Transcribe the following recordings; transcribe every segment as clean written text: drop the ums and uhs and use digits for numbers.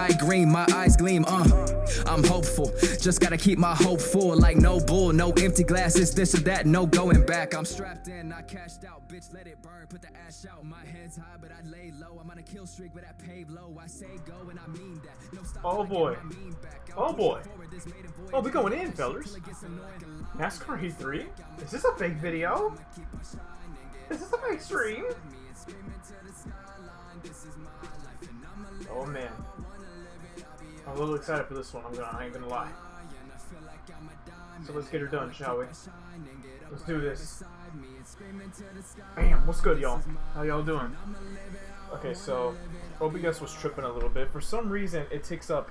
bright green, my eyes gleam, I'm hopeful, just gotta keep my hope full. Like no bull, no empty glasses, this or that, no going back. I'm strapped in, I cashed out, bitch, let it burn, put the ash out. My head's high, but I lay low. I'm on a kill streak, but I pave low. I say go, and I mean that. No stop. Oh boy. Oh boy. Oh, we going in, fellas. NASCAR Heat 3? Is this a fake video? Is this a fake stream? Oh man. I'm a little excited for this one, I ain't gonna lie. So let's get her done, shall we? Let's do this. Bam, what's good, y'all? How y'all doing? Okay, so OBS was tripping a little bit. For some reason, it takes up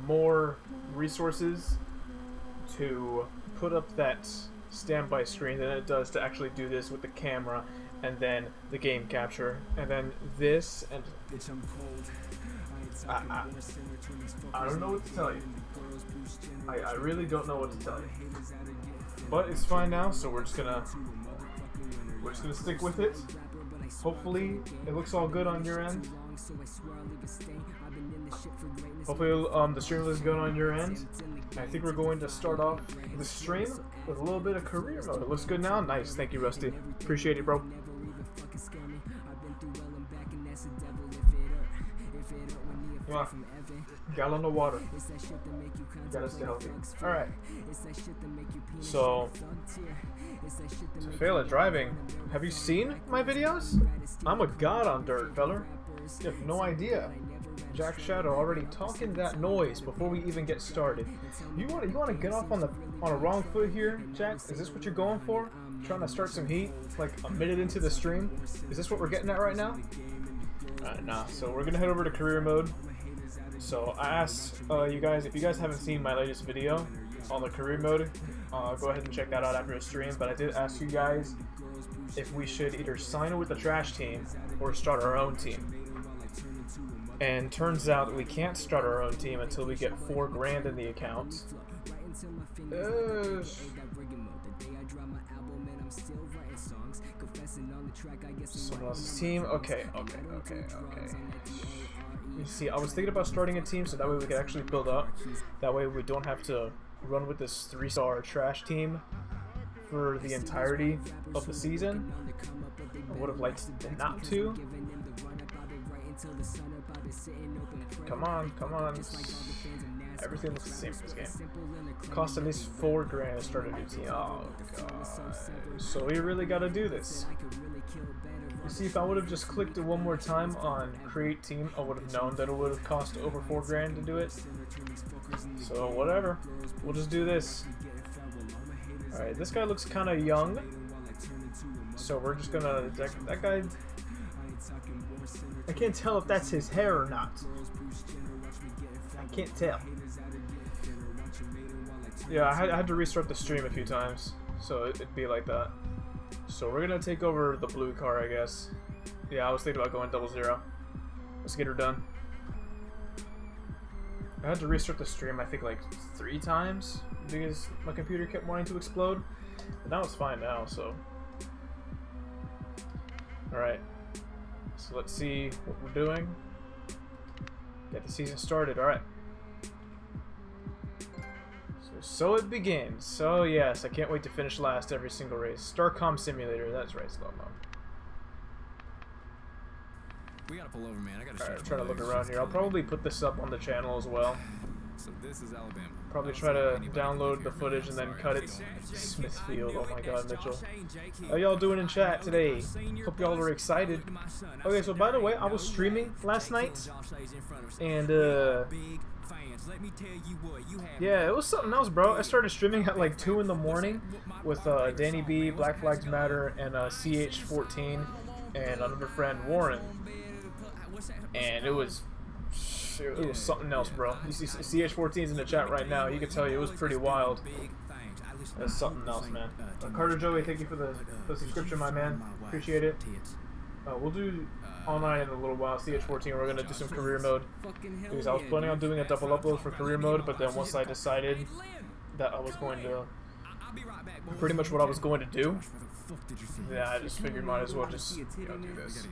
more resources to put up that standby screen than it does to actually do this with the camera and then the game capture and then this, and I don't know what to tell you. I really don't know what to tell you. But it's fine now, so we're just gonna stick with it. Hopefully it looks all good on your end. Hopefully the stream looks good on your end. I think we're going to start off the stream with a little bit of career mode. It looks good now? Nice, thank you, Rusty. Appreciate it, bro. Come on. Gallon of water. Gotta stay healthy. Alright. So, to fail at driving, have you seen my videos? I'm a god on dirt, feller. You have no idea. Jack Shadow already talking that noise before we even get started. You wanna get off on a wrong foot here, Jack? Is this what you're going for? Trying to start some heat like a minute into the stream? Is this what we're getting at right now? Nah. So we're gonna head over to career mode. So I asked you guys, if you guys haven't seen my latest video on the career mode, go ahead and check that out after the stream. But I did ask you guys if we should either sign with the trash team or start our own team. And turns out that we can't start our own team until we get $4 grand in the account. Someone else's team. Okay. You see, I was thinking about starting a team so that way we could actually build up. That way we don't have to run with this 3-star trash team for the entirety of the season. I would have liked not to. Come on. Everything looks the same for this game. Cost at least $4 grand to start a new team. Oh god. So we really gotta do this. You see, if I would have just clicked it one more time on create team, I would have known that it would have cost over $4 grand to do it. So whatever. We'll just do this. Alright, this guy looks kinda young. So we're just gonna that guy, I can't tell if that's his hair or not. I can't tell. Yeah, I had to restart the stream a few times, so it'd be like that. So we're gonna take over the blue car, I guess. Yeah, I was thinking about going 00. Let's get her done. I had to restart the stream, I think, like 3 times because my computer kept wanting to explode. But now it's fine now, so. Alright. So let's see what we're doing. Get the season started, alright. So it begins. So yes, I can't wait to finish last every single race. Starcom Simulator, that's right, slow-mo. We gotta pull over, man. I gotta Alright, I'm trying to look around here. I'll probably put this up on the channel as well. So this is Alabama. Probably try to download the footage and then cut it. Smithfield, oh my god, Mitchell. How y'all doing in chat today? Hope y'all are excited. Okay, so by the way, I was streaming last night, and yeah, it was something else, bro. I started streaming at like 2 in the morning with Danny B, Black Flags Matter, and CH14, and another friend, Warren. And it was something else, bro. You see CH14's in the chat right now. He could tell you it was pretty wild. That's something else, man. Carter Joey, thank you for the subscription, my man. Appreciate it. We'll do online in a little while. CH14, we're gonna do some career mode because I was planning on doing a double upload for career mode, but then once I decided that I was going to pretty much what I was going to do, yeah, I just figured might as well just do this.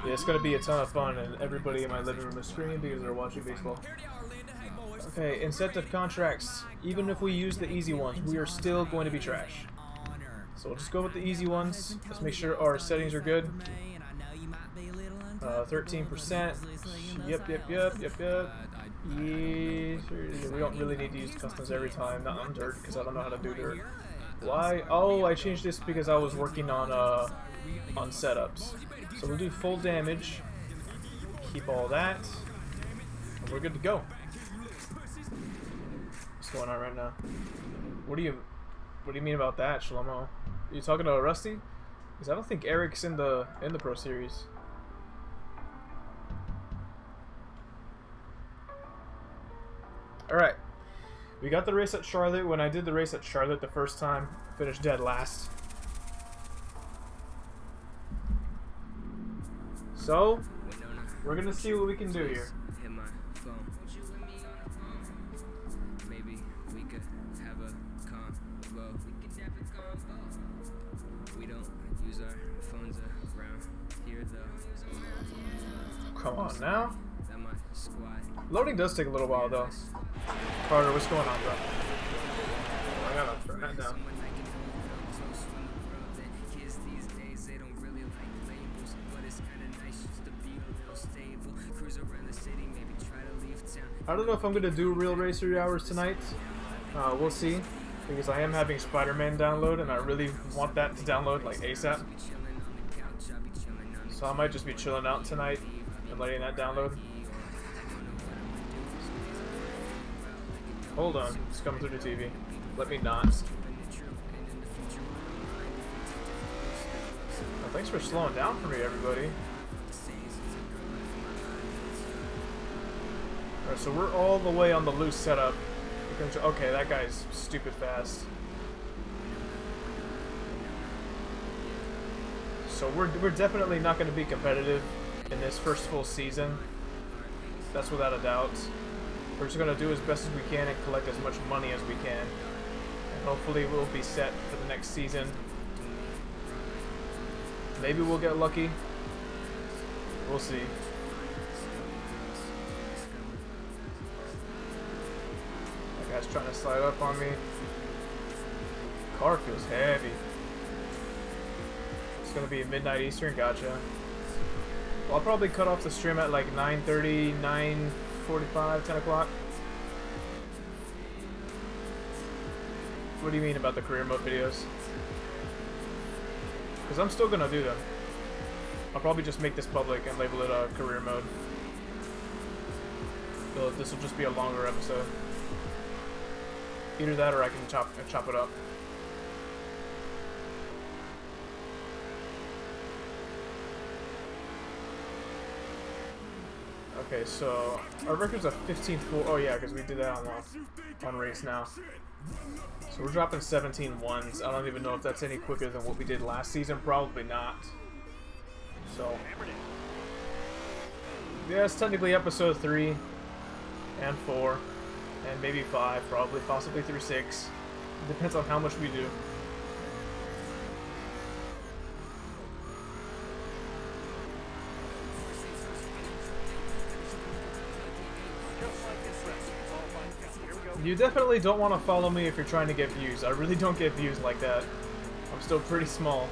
Yeah, it's gonna be a ton of fun, and everybody in my living room is screaming because they're watching baseball. Okay, incentive contracts. Even if we use the easy ones, we are still going to be trash. So we'll just go with the easy ones. Let's make sure our settings are good. 13%. Yep. Yeah, we don't really need to use customs every time. Not on dirt, because I don't know how to do dirt. Why? Oh, I changed this because I was working on setups. So we'll do full damage. Keep all that. And we're good to go. What's going on right now? What do you mean about that, Shlomo? Are you talking to Rusty? Because I don't think Eric's in the Pro Series. Alright. We got the race at Charlotte. When I did the race at Charlotte the first time, I finished dead last. So, we're gonna see what we can do here. Maybe we could have a convo. We don't use our phones around here though. Come on now. Loading does take a little while though. Carter, what's going on, bro? I gotta turn that down. I don't know if I'm gonna do real racer hours tonight. We'll see, because I am having Spider-Man download, and I really want that to download like ASAP. So I might just be chilling out tonight and letting that download. Hold on, it's coming through the TV. Let me not. Well, thanks for slowing down for me, everybody. Alright, so we're all the way on the loose setup. Okay, that guy's stupid fast. So we're definitely not going to be competitive in this first full season. That's without a doubt. We're just going to do as best as we can and collect as much money as we can. And hopefully we'll be set for the next season. Maybe we'll get lucky. We'll see. That guy's trying to slide up on me. Car feels heavy. It's going to be midnight Eastern, gotcha. Well, I'll probably cut off the stream at like 9:30, 9:45, 10 o'clock. What do you mean about the career mode videos? Because I'm still gonna do them. I'll probably just make this public and label it a career mode. So this will just be a longer episode. Either that or I can chop it up. Okay, so our record's a 15-4. Oh yeah, because we did that on Race Now. So we're dropping 17 ones. I don't even know if that's any quicker than what we did last season. Probably not. So yeah, it's technically episode 3 and 4 and maybe 5, probably, possibly through 6. It depends on how much we do. You definitely don't want to follow me if you're trying to get views. I really don't get views like that. I'm still pretty small.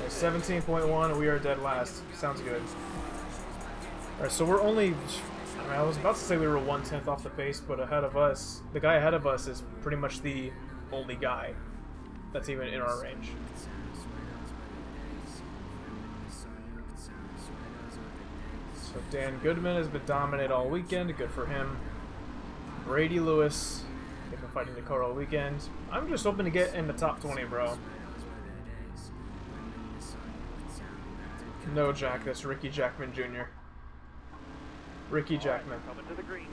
17.1 and we are dead last. Sounds good. Alright, so we're only... I was about to say we were 1/10 off the pace, but ahead of us, the guy ahead of us is pretty much the only guy that's even in our range. So Dan Goodman has been dominant all weekend. Good for him. Brady Lewis, they've been fighting the car all weekend. I'm just hoping to get in the top 20, bro. No, Jack, that's Ricky Jackman Jr. Ricky Jackman. Coming to the green.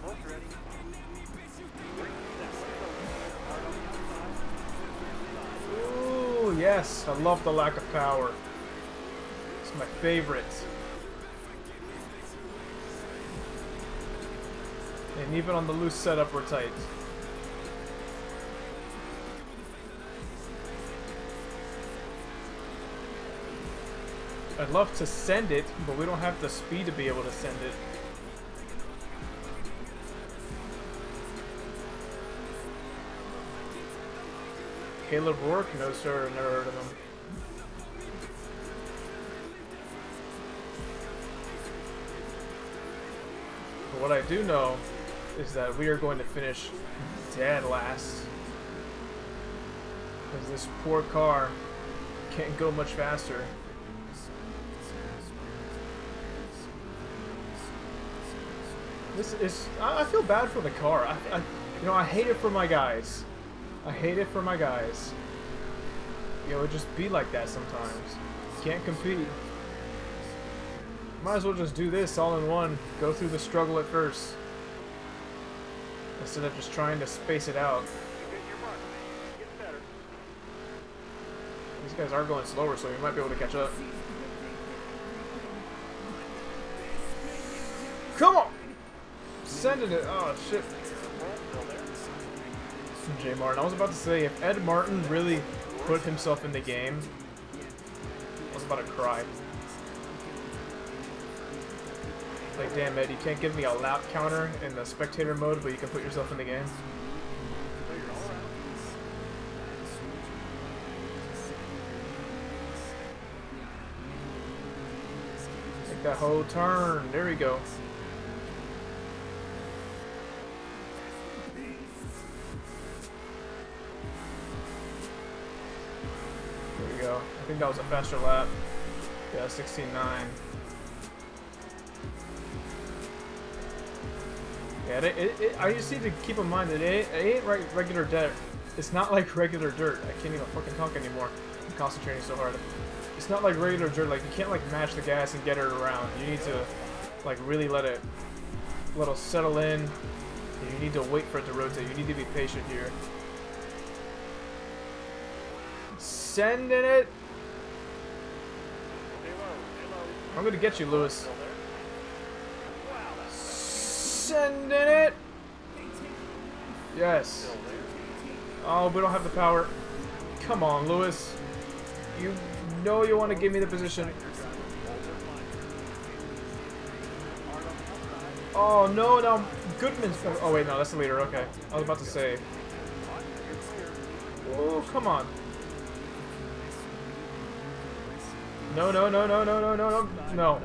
Almost ready. Ooh, yes, I love the lack of power. It's my favorite. And even on the loose setup, we're tight. I'd love to send it, but we don't have the speed to be able to send it. Caleb Rourke? No sir, never heard of him. But what I do know is that we are going to finish dead last. Because this poor car can't go much faster. This is... I feel bad for the car. You know, I hate it for my guys. I hate it for my guys. You know, it just be like that sometimes. Can't compete. Might as well just do this all in one. Go through the struggle at first. Instead of just trying to space it out. These guys are going slower, so we might be able to catch up. Come on! Sending it. Oh, shit. J. Martin. I was about to say, if Ed Martin really put himself in the game, I was about to cry. Like, damn, Ed, you can't give me a lap counter in the spectator mode, but you can put yourself in the game. Take that whole turn. There we go. There we go. I think that was a faster lap. Yeah, 16.9. Yeah, I just need to keep in mind that it ain't regular dirt. It's not like regular dirt. I can't even fucking talk anymore. I'm concentrating so hard. It's not like regular dirt. Like, you can't like mash the gas and get it around. You need to like really let it settle in. And you need to wait for it to rotate. You need to be patient here. Sending it. I'm gonna get you, Lewis. Sending it. Yes. Oh, we don't have the power. Come on, Lewis. You know you want to give me the position. Oh no, no. Goodman's. Oh wait, no, that's the leader. Okay, I was about to say. Oh, come on. No, no, no, no, no, no, no, no, no.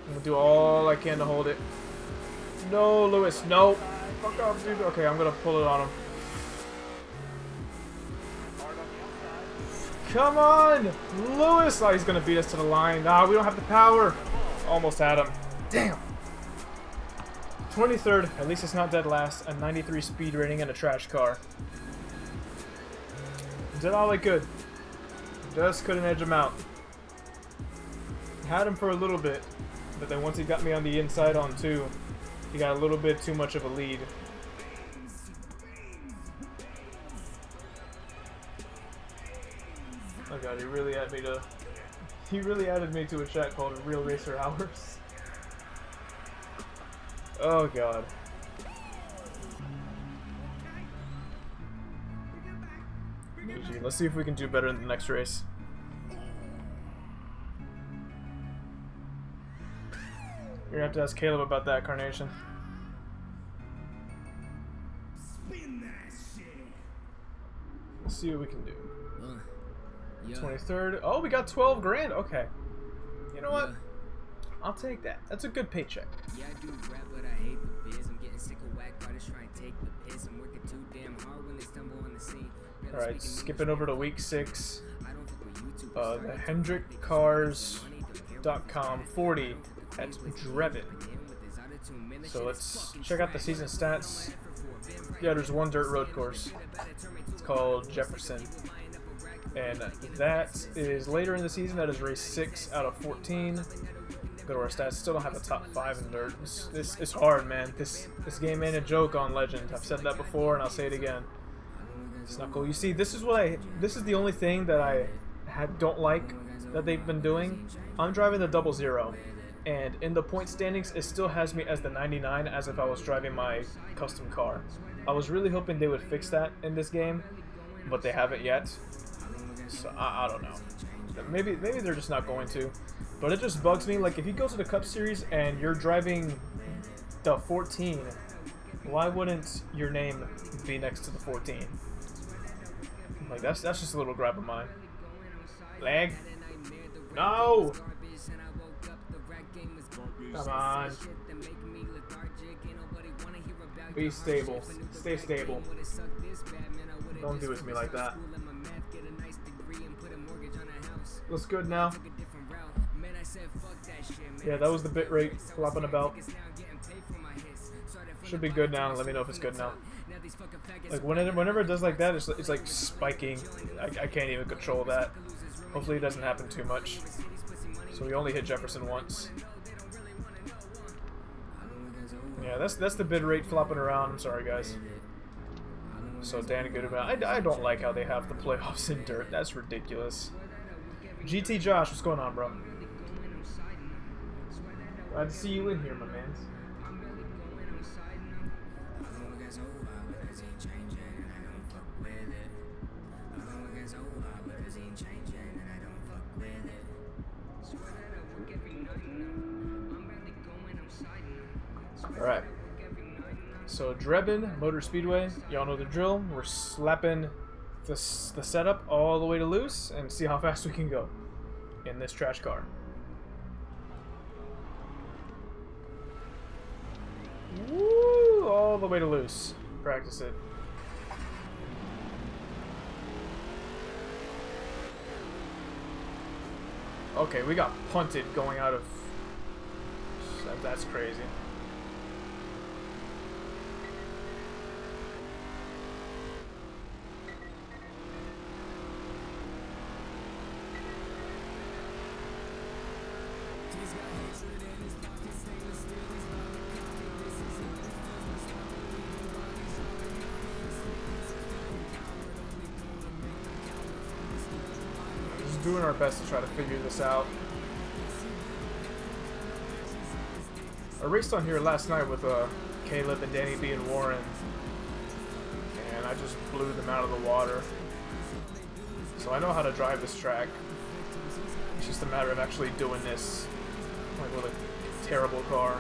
I'm gonna do all I can to hold it. No, Lewis, no. Fuck off, dude. Okay, I'm gonna pull it on him. Come on! Lewis! Oh, he's gonna beat us to the line. Ah, we don't have the power. Almost had him. Damn. 23rd. At least it's not dead last. A 93 speed rating and a trash car. Did all I could. Just couldn't edge him out. Had him for a little bit. But then once he got me on the inside on 2, he got a little bit too much of a lead. Oh god, he really added me to a chat called Real Racer Hours. Oh god. GG. Let's see if we can do better in the next race. You're gonna have to ask Caleb about that, Carnation. Let's see what we can do. 23rd. Oh, we got 12 grand. Okay. You know what? I'll take that. That's a good paycheck. Yeah, I do rap, but I hate the biz. I'm getting sick of whack artists trying to take the piss. I'm working too damn hard when they stumble on the scene. Alright, skipping over to week 6. The HendrickCars.com 40 at Drevin. So let's check out the season stats. Yeah, there's one dirt road course. It's called Jefferson. And that is later in the season. That is race 6 out of 14. Go to our stats. Still don't have a top 5 in dirt. This is hard, man. This game ain't a joke on Legend. I've said that before and I'll say it again. It's not cool. You see, this is the only thing that I don't like that they've been doing. I'm driving the 00, and in the point standings, it still has me as the 99 as if I was driving my custom car. I was really hoping they would fix that in this game, but they haven't yet. So I don't know. Maybe they're just not going to. But it just bugs me. Like, if you go to the Cup Series and you're driving the 14, why wouldn't your name be next to the 14? Like, that's just a little grab of mine. Lag. No! Come on. Be stable. Stay stable. Don't do it to me like that. Looks good now. Yeah, that was the bitrate flopping about. Should be good now. Let me know if it's good now. Like whenever it does like that, it's like spiking. I can't even control that. Hopefully it doesn't happen too much. So we only hit Jefferson once. Yeah, that's the bitrate flopping around. I'm sorry, guys. So Danny Goodman, I don't like how they have the playoffs in dirt. That's ridiculous. GT Josh, what's going on, bro? Glad to see you in here, my man. Alright. So Drebin Motor Speedway, y'all know the drill. We're slapping the setup all the way to loose and see how fast we can go in this trash car. Woo! All the way to loose. Practice it. Okay, we got punted going out of... That's crazy. Doing our best to try to figure this out. I raced on here last night with Caleb and Danny B and Warren, and I just blew them out of the water. So I know how to drive this track. It's just a matter of actually doing this, like, with a terrible car.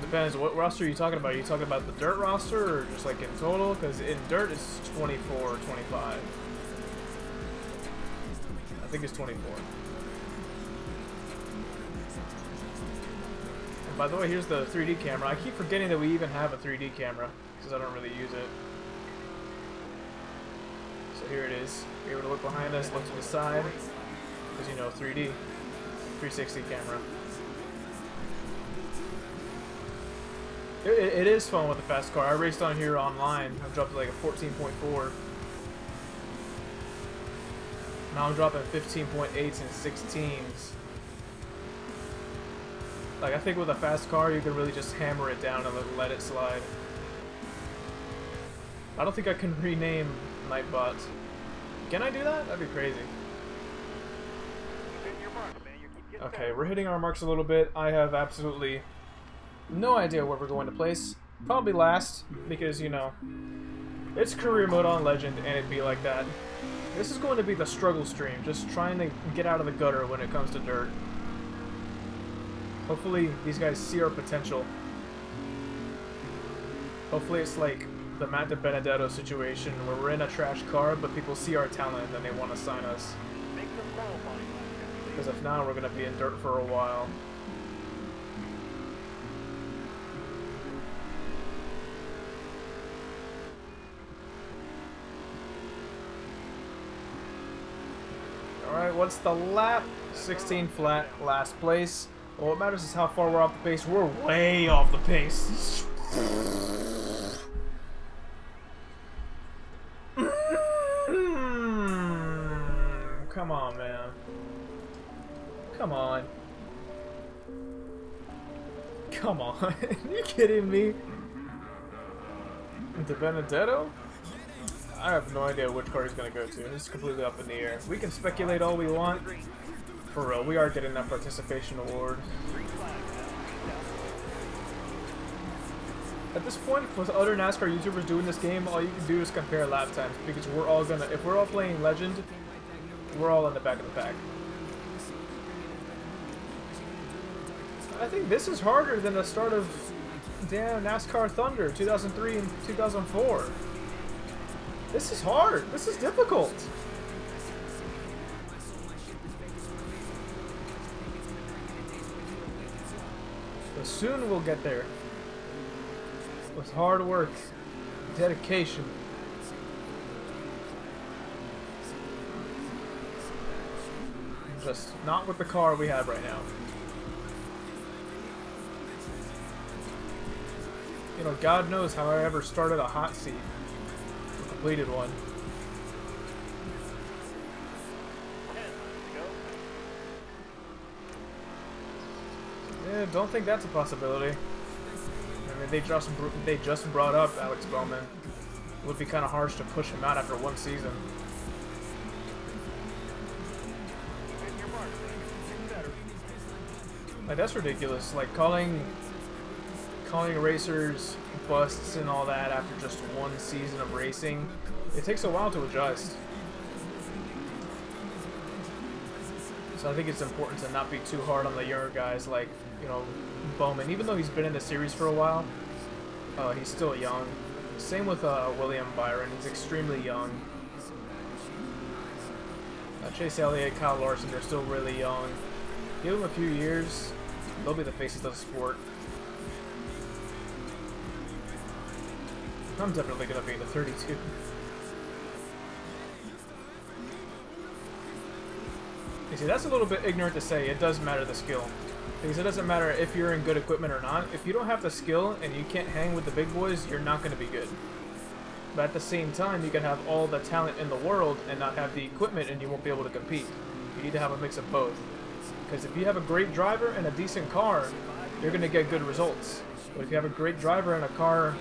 Depends. What roster are you talking about? Are you talking about the dirt roster or just like in total? Because in dirt it's 24, 25. I think it's 24. And by the way, here's the 3D camera. I keep forgetting that we even have a 3D camera because I don't really use it. So here it is. Be able to look behind us, look to the side. Because, you know, 3D. 360 camera. It is fun with a fast car. I raced on here online. I've dropped like a 14.4. Now I'm dropping 15.8s and 16s. Like, I think with a fast car, you can really just hammer it down and let it slide. I don't think I can rename Nightbot. Can I do that? That'd be crazy. Okay, we're hitting our marks a little bit. I have absolutely no idea where we're going to place. Probably last, because, you know, it's career mode on Legend, and it'd be like that. This is going to be the struggle stream, just trying to get out of the gutter when it comes to dirt. Hopefully, these guys see our potential. Hopefully, it's like the Matt DiBenedetto situation, where we're in a trash car, but people see our talent, and they want to sign us. Because if not, we're going to be in dirt for a while. Alright, what's the lap? 16 flat, last place. Well, what matters is how far we're off the pace. We're way off the pace. Come on, man. Come on. Come on. Are you kidding me? Into Benedetto? I have no idea which car he's going to go to. It's completely up in the air. We can speculate all we want. For real, we are getting that participation award. At this point, with other NASCAR YouTubers doing this game, all you can do is compare lap times, because we're all gonna, if we're all playing Legend, we're all in the back of the pack. I think this is harder than the start of damn NASCAR Thunder 2003 and 2004. This is hard. This is difficult. But soon we'll get there. With hard work, dedication. Just not with the car we have right now. You know, God knows how I ever started a hot seat. Or completed one. Yeah, don't think that's a possibility. I mean, they just brought up Alex Bowman. It would be kind of harsh to push him out after one season. Like, that's ridiculous. Like, calling racers busts and all that after just one season of racing, it takes a while to adjust. So I think it's important to not be too hard on the younger guys like, you know, Bowman. Even though he's been in the series for a while, he's still young. Same with William Byron. He's extremely young. Chase Elliott, Kyle Larson, they're still really young. Give them a few years, they'll be the faces of the sport. I'm definitely going to be in the 32. You see, that's a little bit ignorant to say. It does matter the skill. Because it doesn't matter if you're in good equipment or not. If you don't have the skill and you can't hang with the big boys, you're not going to be good. But at the same time, you can have all the talent in the world and not have the equipment and you won't be able to compete. You need to have a mix of both. Because if you have a great driver and a decent car, you're going to get good results. But if you have a great driver and a car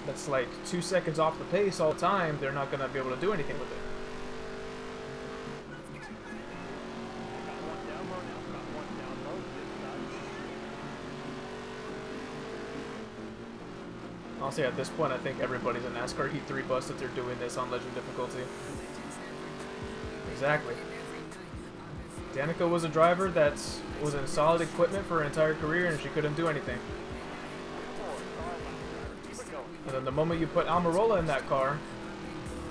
that's like 2 seconds off the pace all the time, they're not going to be able to do anything with it. Honestly, at this point, I think everybody's a NASCAR Heat 3 bust if they're doing this on Legend difficulty. Exactly. Danica was a driver that was in solid equipment for her entire career and she couldn't do anything. And then the moment you put Almirola in that car,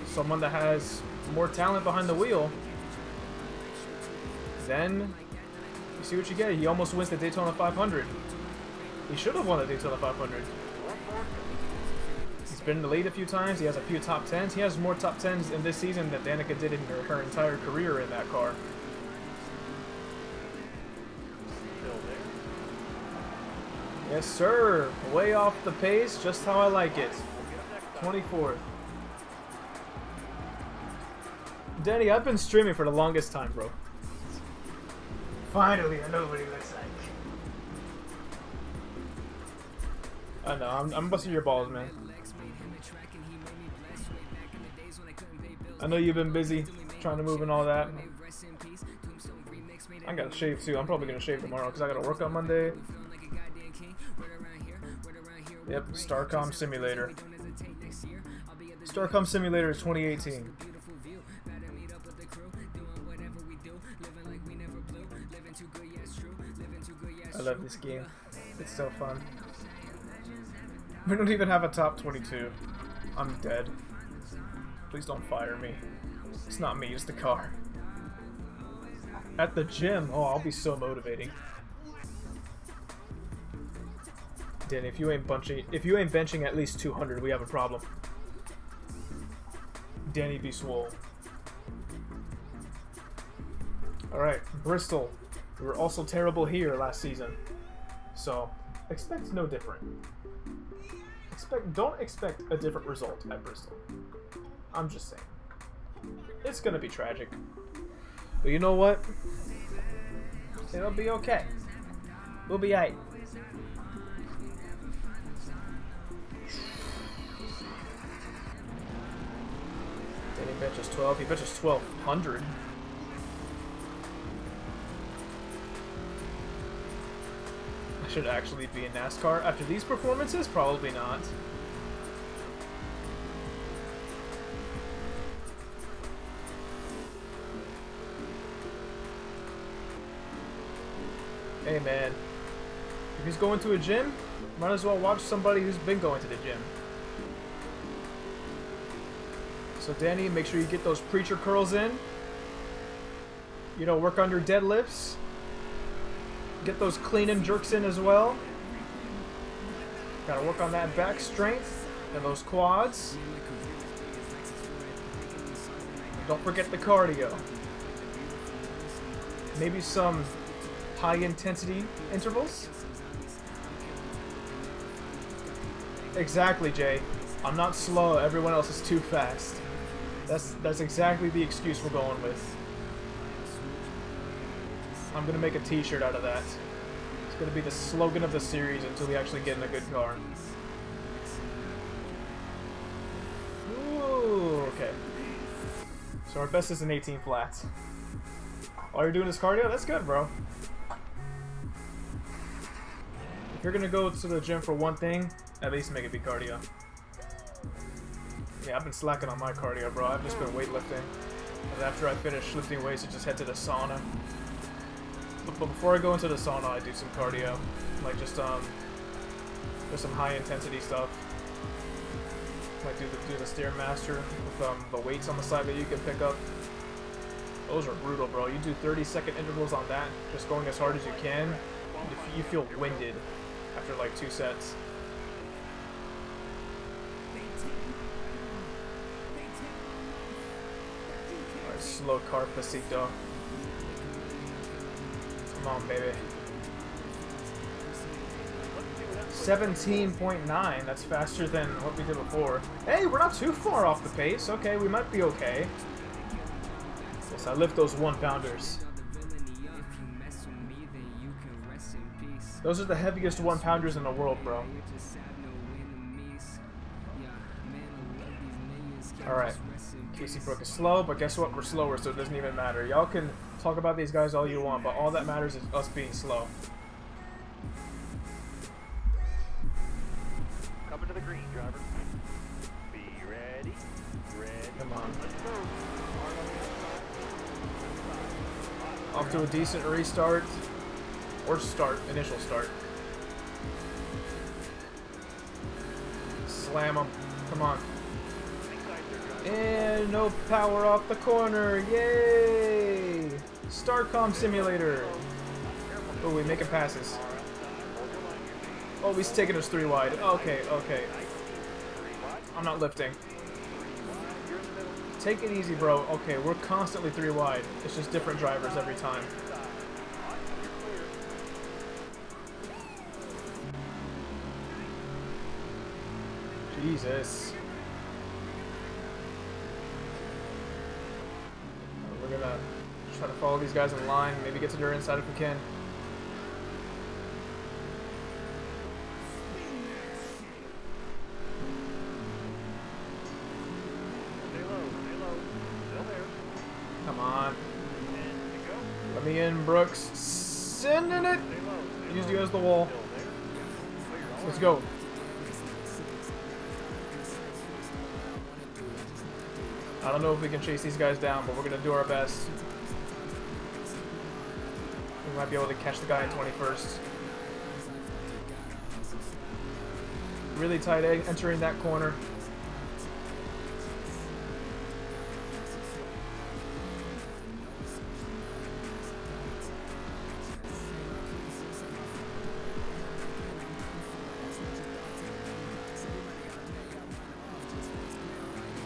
someone that has more talent behind the wheel, then you see what you get. He almost wins the Daytona 500. He should have won the Daytona 500. He's been in the lead a few times. He has a few top 10s. He has more top 10s in this season than Danica did in her entire career in that car. Yes, sir. Way off the pace, just how I like it. 24th. Danny, I've been streaming for the longest time, bro. Finally, I know what he looks like. I know, I'm busting your balls, man. I know you've been busy trying to move and all that. I gotta shave too. I'm probably gonna shave tomorrow because I gotta work on Monday. Yep, Starcom Simulator. Starcom Simulator 2018. I love this game. It's so fun. We don't even have a top 22. I'm dead. Please don't fire me. It's not me, it's the car. At the gym? Oh, I'll be so motivating. Danny, if you ain't benching at least 200, we have a problem. Danny be swole. Alright, Bristol. We were also terrible here last season. So, expect no different. Don't expect a different result at Bristol. I'm just saying. It's gonna be tragic. But you know what? It'll be okay. We'll be aight. And he benches 12. He benches 1,200. I should actually be in NASCAR. After these performances, probably not. Hey man, if he's going to a gym, might as well watch somebody who's been going to the gym. So Danny, make sure you get those preacher curls in. You know, work on your deadlifts. Get those clean and jerks in as well. Gotta work on that back strength and those quads. Don't forget the cardio. Maybe some high intensity intervals. Exactly, Jay. I'm not slow, everyone else is too fast. That's exactly the excuse we're going with. I'm gonna make a t-shirt out of that. It's gonna be the slogan of the series until we actually get in a good car. Ooh, okay. So our best is an 18 flat. All you're doing is cardio? That's good, bro. If you're gonna go to the gym for one thing, at least make it be cardio. Yeah, I've been slacking on my cardio, bro. I've just been weightlifting. And after I finish lifting weights, I just head to the sauna. But before I go into the sauna, I do some cardio. Like just there's some high intensity stuff. Like do the Stairmaster with the weights on the side that you can pick up. Those are brutal, bro. You do 30-second intervals on that, just going as hard as you can. You feel winded after like 2 sets. Alright, slow car pasito. Come on, baby. 17.9. That's faster than what we did before. Hey, we're not too far off the pace. Okay, we might be okay. Yes, I lift those 1-pounders. Those are the heaviest 1-pounders in the world, bro. Alright. Casey Brook is slow, but guess what? We're slower, so it doesn't even matter. Y'all can talk about these guys all you want, but all that matters is us being slow. Coming to the green, driver. Be ready. Ready. Come on. Off to a decent restart. Or start. Initial start. Slam them. Come on. And no power off the corner. Yay! Starcom Simulator. Oh, we making passes. Oh, he's taking us 3 wide. Okay, okay. I'm not lifting. Take it easy, bro. Okay, we're constantly 3 wide. It's just different drivers every time. Jesus. We're gonna try to follow these guys in line. Maybe get to their inside if we can. Come on. Let me in, Brooks. Sending it. Use you as the wall. Let's go. I don't know if we can chase these guys down, but we're going to do our best. We might be able to catch the guy in 21st. Really tight entering that corner.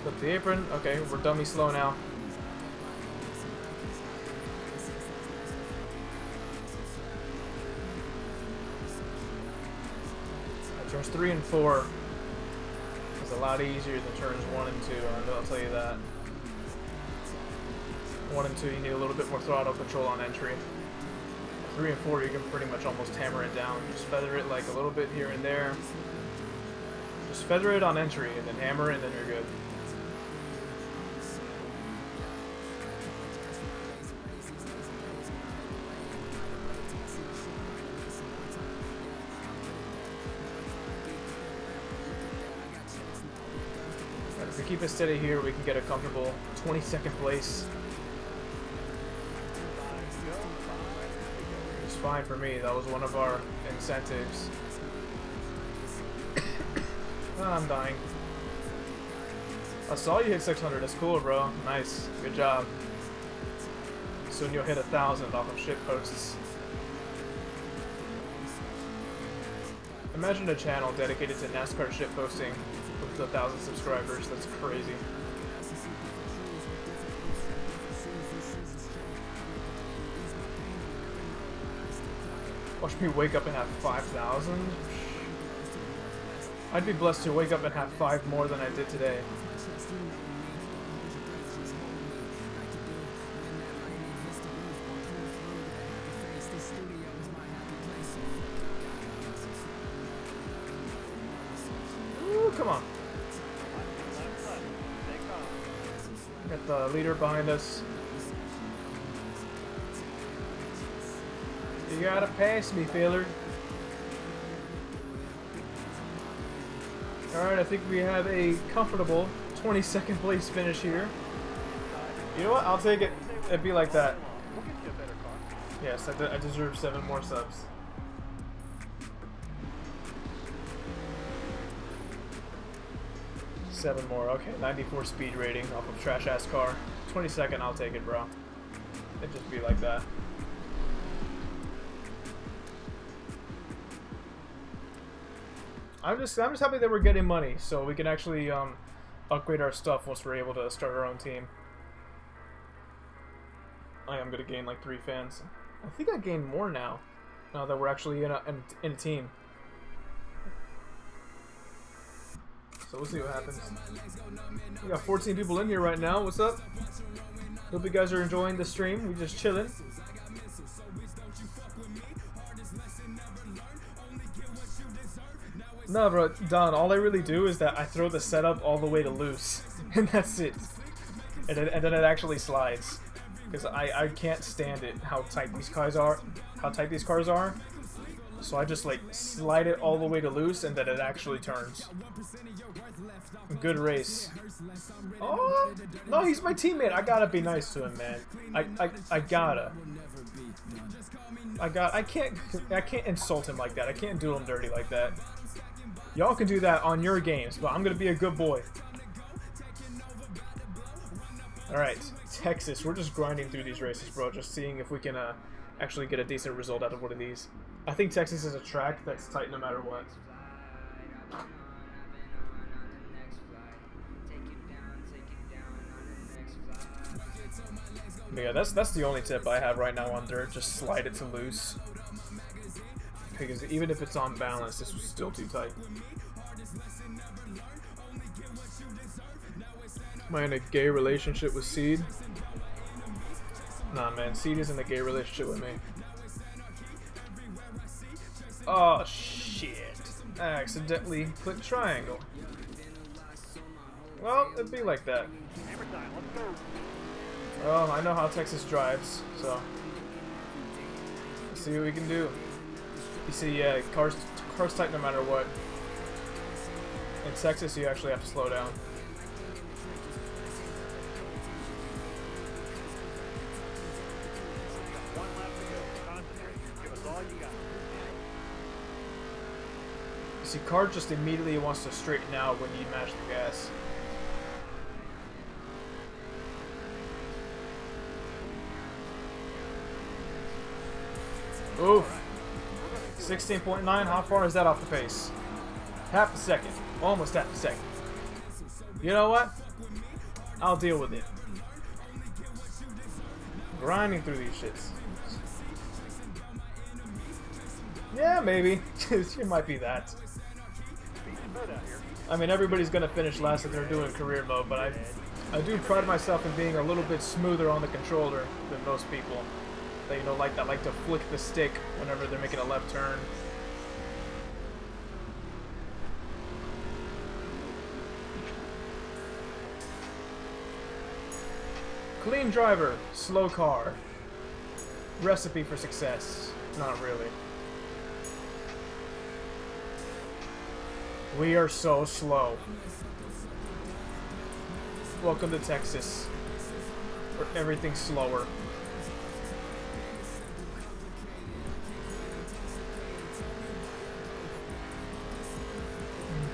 Flip the apron. Okay, we're dummy slow now. Turns 3 and 4 is a lot easier than turns 1 and 2, I'll tell you that. 1 and 2, you need a little bit more throttle control on entry. 3 and 4, you can pretty much almost hammer it down. Just feather it like a little bit here and there. Just feather it on entry and then hammer it and then you're good. we keep it steady here, we can get a comfortable 22nd place. It's fine for me. That was one of our incentives. Oh, I'm dying. I saw you hit 600. That's cool, bro. Nice. Good job. Soon you'll hit 1,000 off of shit posts. Imagine a channel dedicated to NASCAR shit posting with 1,000 subscribers. That's crazy. Watch me wake up and have 5,000. I'd be blessed to wake up and have 5 more than I did today. Ooh, come on. Got the leader behind us. You gotta pass me, feeler. Alright, I think we have a comfortable 22nd place finish here. You know what? I'll take it. It'd be like that. Yes, I deserve 7 more subs. Seven more. Okay, 94 speed rating off of trash ass car. 22nd, I'll take it, bro. It'd just be like that. I'm just happy that we're getting money, so we can actually upgrade our stuff once we're able to start our own team. I am gonna gain like 3 fans. I think I gained more now that we're actually in a team. So we'll see what happens. We got 14 people in here right now. What's up? Hope you guys are enjoying the stream. We just chilling. No, bro, Don, all I really do is that I throw the setup all the way to loose. And that's it. And then it actually slides. Because I can't stand it, how tight these cars are. So I just, like, slide it all the way to loose, and then it actually turns. Good race. Oh! No, he's my teammate. I gotta be nice to him, man. I gotta. I can't insult him like that. I can't do him dirty like that. Y'all can do that on your games, but I'm gonna be a good boy. Alright, Texas. We're just grinding through these races, bro. Just seeing if we can actually get a decent result out of one of these. I think Texas is a track that's tight no matter what. But yeah, that's the only tip I have right now on dirt. Just slide it to loose. Because even if it's on balance, this was still too tight. Am I in a gay relationship with Seed? Nah, man, Seed isn't in a gay relationship with me. Oh, shit. I accidentally clicked triangle. Well, it'd be like that. Well, I know how Texas drives, so let's see what we can do. You see, yeah, cars tight no matter what. In Texas, you actually have to slow down. You see, car just immediately wants to straighten out when you mash the gas. Oof. 16.9, how far is that off the pace? Half a second. Almost half a second. You know what? I'll deal with it. Grinding through these shits. Yeah, maybe. It might be that. I mean, everybody's gonna finish last if they're doing career mode, but I do pride myself in being a little bit smoother on the controller than most people. That, you know, like to flick the stick whenever they're making a left turn. Clean driver, slow car. Recipe for success. Not really. We are so slow. Welcome to Texas, where everything's slower.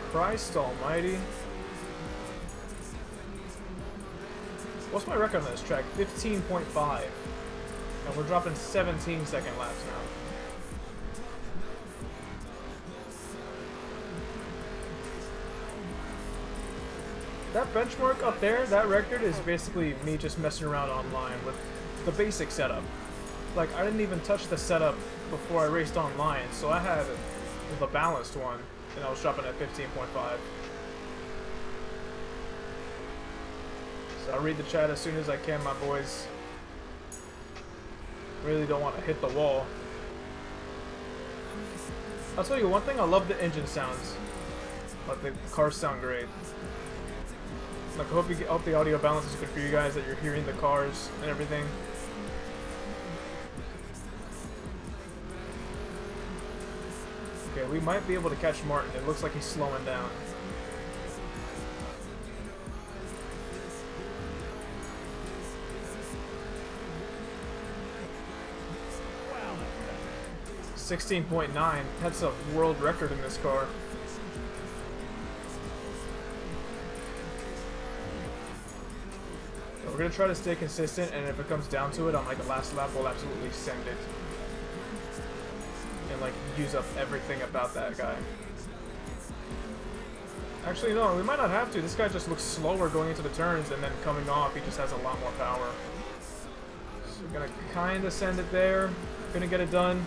Christ almighty. What's my record on this track? 15.5. And we're dropping 17-second laps now. That benchmark up there, that record is basically me just messing around online with the basic setup. Like, I didn't even touch the setup before I raced online, so I had the balanced one, and I was dropping at 15.5. So I'll read the chat as soon as I can, my boys. Really don't want to hit the wall. I'll tell you one thing, I love the engine sounds. Like, the cars sound great. Like, I hope the audio balance is good for you guys, that you're hearing the cars and everything. Okay, we might be able to catch Martin. It looks like he's slowing down. Wow. 16.9. That's a world record in this car. We're going to try to stay consistent, and if it comes down to it, on like the last lap, we'll absolutely send it. And like use up everything about that guy. Actually, no, we might not have to. This guy just looks slower going into the turns, and then coming off, he just has a lot more power. So we're going to kind of send it there. Going to get it done.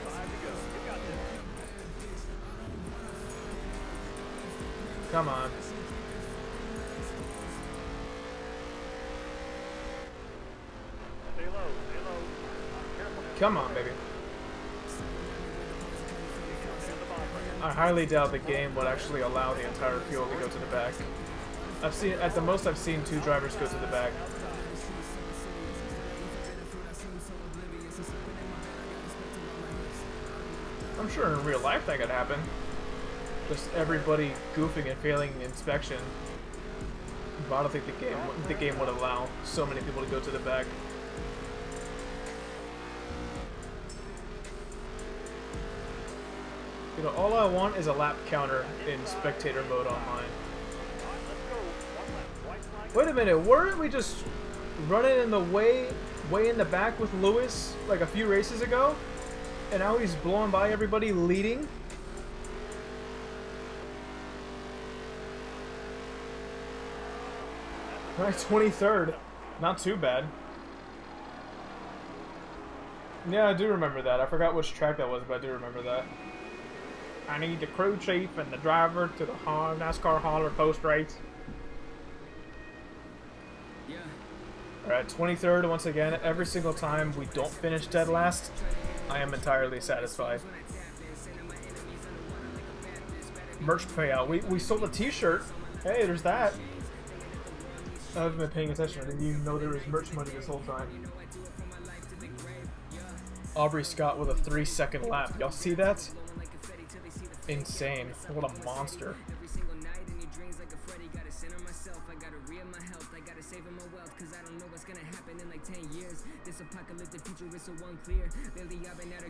5 to go. You got this. Come on. Stay low. Stay low. Careful now. Come on, baby. Stay on the bottom right. I highly doubt the game would actually allow the entire field to go to the back. I've seen, at the most, I've seen 2 drivers go to the back. I'm sure in real life that could happen. Just everybody goofing and failing inspection. But I don't think the game would allow so many people to go to the back. You know, all I want is a lap counter in spectator mode online. All right, let's go. One lap. White flag. Wait a minute, weren't we just running in the way in the back with Lewis like a few races ago? And now he's blowing by everybody leading? Right, 23rd. Not too bad. Yeah, I do remember that. I forgot which track that was, but I do remember that. I need the crew chief and the driver to the NASCAR hauler post race. Yeah. Alright, 23rd once again. Every single time we don't finish dead last, I am entirely satisfied. Merch payout. We sold a t-shirt. Hey, there's that. I haven't been paying attention. I didn't even know there was merch money this whole time. Aubrey Scott with a 3-second lap. Y'all see that? Insane. What a monster.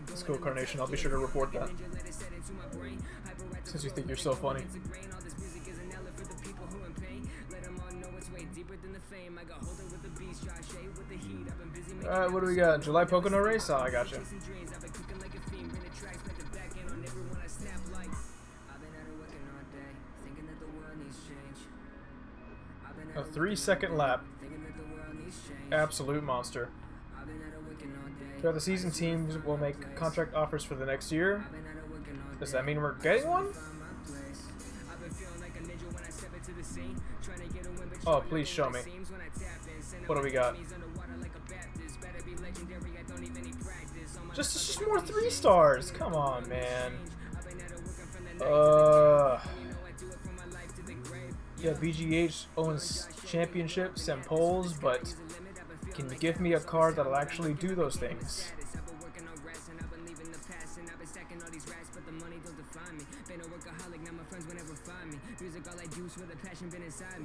Let's go, Carnation. I'll be sure to report that. Since you think you're so funny. Alright, what do we got? July Pocono race? Oh, I gotcha. A 3-second lap. Absolute monster. Throughout the season, teams will make contract offers for the next year. Does that mean we're getting one? Oh, please show me. What do we got? Just more 3 stars. Come on, man. Yeah, BGH owns championships and poles, but can you give me a car that'll actually do those things?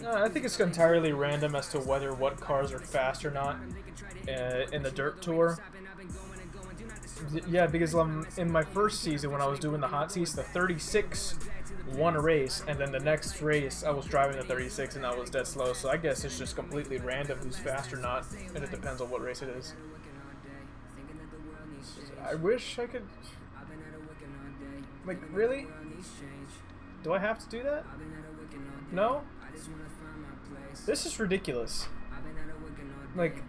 I think it's entirely random as to whether what cars are fast or not in the dirt tour. Yeah, because in my first season when I was doing the hot seats, the 36 won a race, and then the next race I was driving the 36 and I was dead slow. So I guess it's just completely random who's fast or not, and it depends on what race it is. I wish I could. Like, really? Do I have to do that? No? This is ridiculous. Like,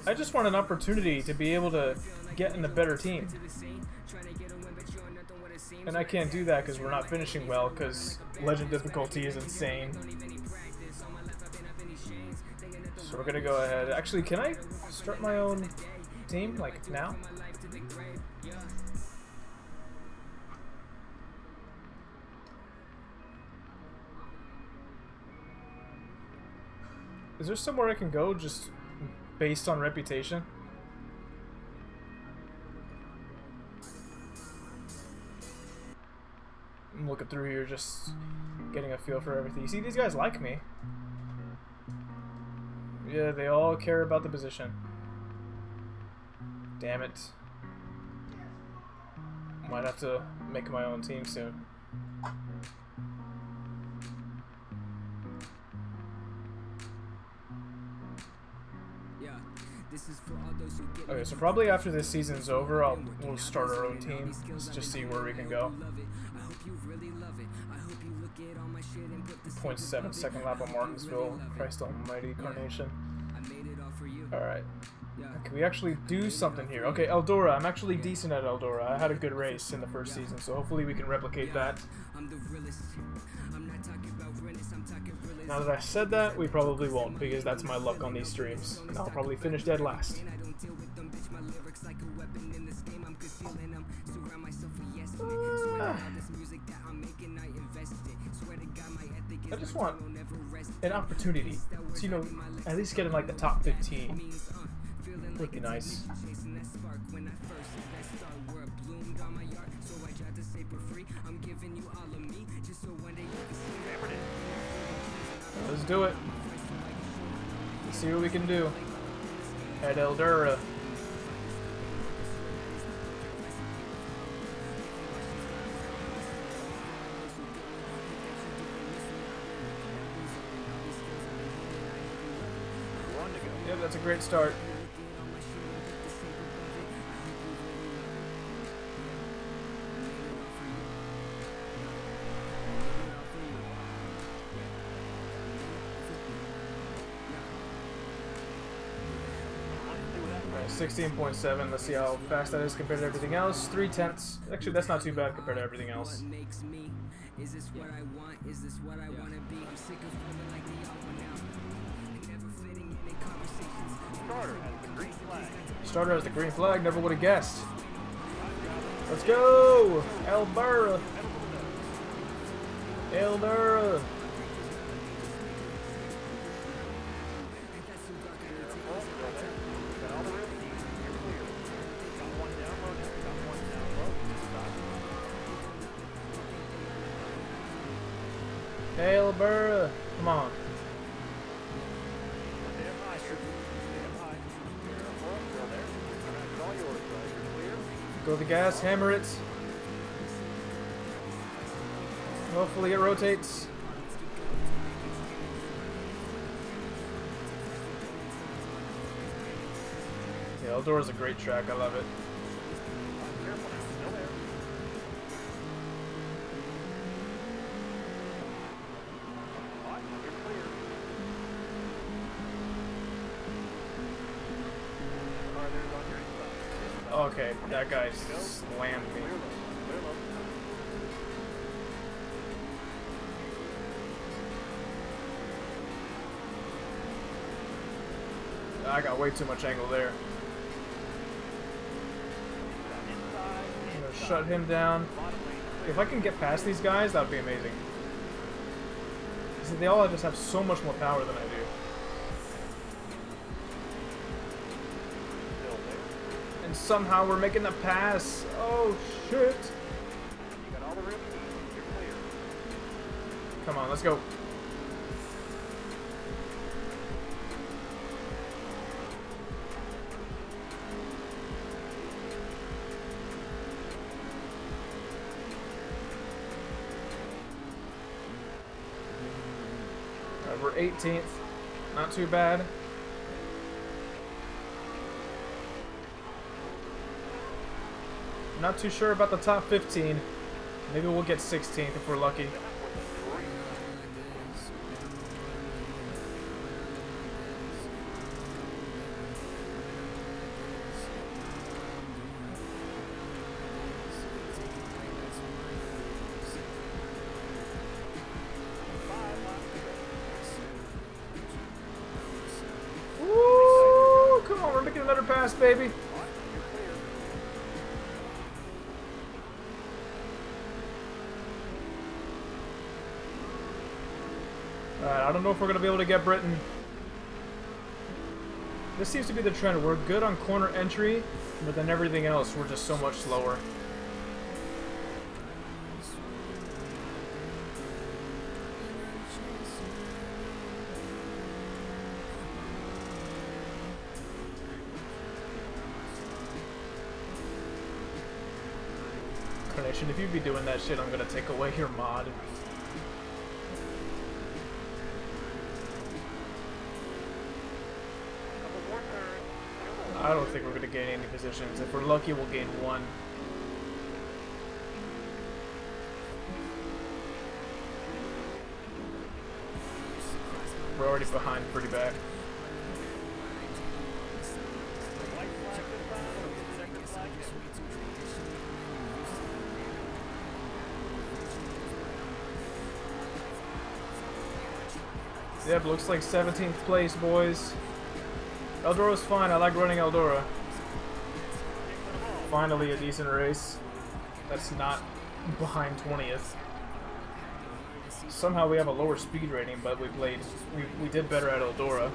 I just want an opportunity to be able to get in a better team. And I can't do that because we're not finishing well, because legend difficulty is insane. So we're gonna go ahead. Actually, can I start my own team, like, now? Is there somewhere I can go just based on reputation? I'm looking through here, just getting a feel for everything. You see, these guys like me. Yeah, they all care about the position. Damn it. Might have to make my own team soon. Okay, so probably after this season's over, we'll start our own team. Let's just see where we can go. 0.7 second lap on Martinsville. Christ almighty, Carnation. Alright. Can we actually do something here? Okay, Eldora. I'm actually decent at Eldora. I had a good race in the first season, so hopefully we can replicate that. Now that I said that, we probably won't, because that's my luck on these streams. And I'll probably finish dead last. I just want an opportunity to, you know, at least get in like the top 15. Would be nice. Let's do it. Let's see what we can do. At Eldora. Yep, that's a great start. Alright, 16.7. Let's see how fast that is compared to everything else. 3/10. Actually, that's not too bad compared to everything else. Is this what I want? Is this what I want to be? I'm sick of feeling like the odd one out. Never fitting in conversations. Starter has the green flag. Starter has the green flag. Never would have guessed. Let's go! Eldora! Eldora! Eldora! Come on. Go the gas, hammer it. Hopefully it rotates. Yeah, Eldora is a great track. I love it. Okay, that guy slammed me. I got way too much angle there. I'm gonna shut him down. If I can get past these guys, that would be amazing. Because they all just have so much more power than I do. And somehow we're making the pass. Oh shit! Come on, let's go. We're 18th. Not too bad. Not too sure about the top 15. Maybe we'll get 16th if we're lucky. Woo! Come on, we're making another pass, baby. I don't know if we're going to be able to get Britain. This seems to be the trend. We're good on corner entry, but then everything else, we're just so much slower. Carnation, if you be doing that shit, I'm going to take away your mod. I don't think we're going to gain any positions. If we're lucky, we'll gain one. We're already behind pretty bad. Yep, looks like 17th place, boys. Eldora's fine. I like running Eldora. Finally a decent race. That's not behind 20th. Somehow we have a lower speed rating, but we did better at Eldora.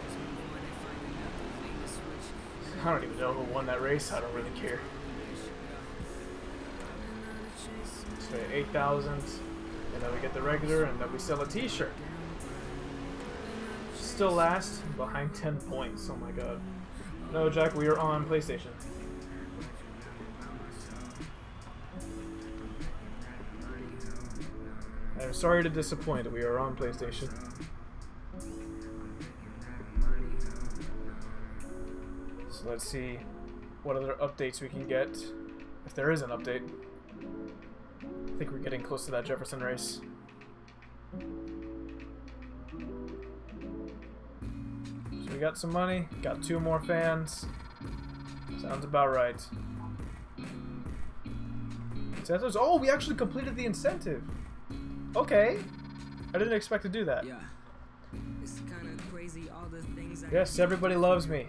I don't even know who won that race. I don't really care. So 8,000, and then we get the regular, and then we sell a T-shirt. Still last, behind 10 points. Oh my god. No, Jack, we are on PlayStation. I'm sorry to disappoint, we are on PlayStation. So let's see what other updates we can get, if there is an update. I think we're getting close to that Jefferson race. So we got some money, got 2 more fans. Sounds about right. Incentives? Oh, we actually completed the incentive. Okay. I didn't expect to do that. Yeah. It's kinda crazy, all the things Yes, everybody loves me.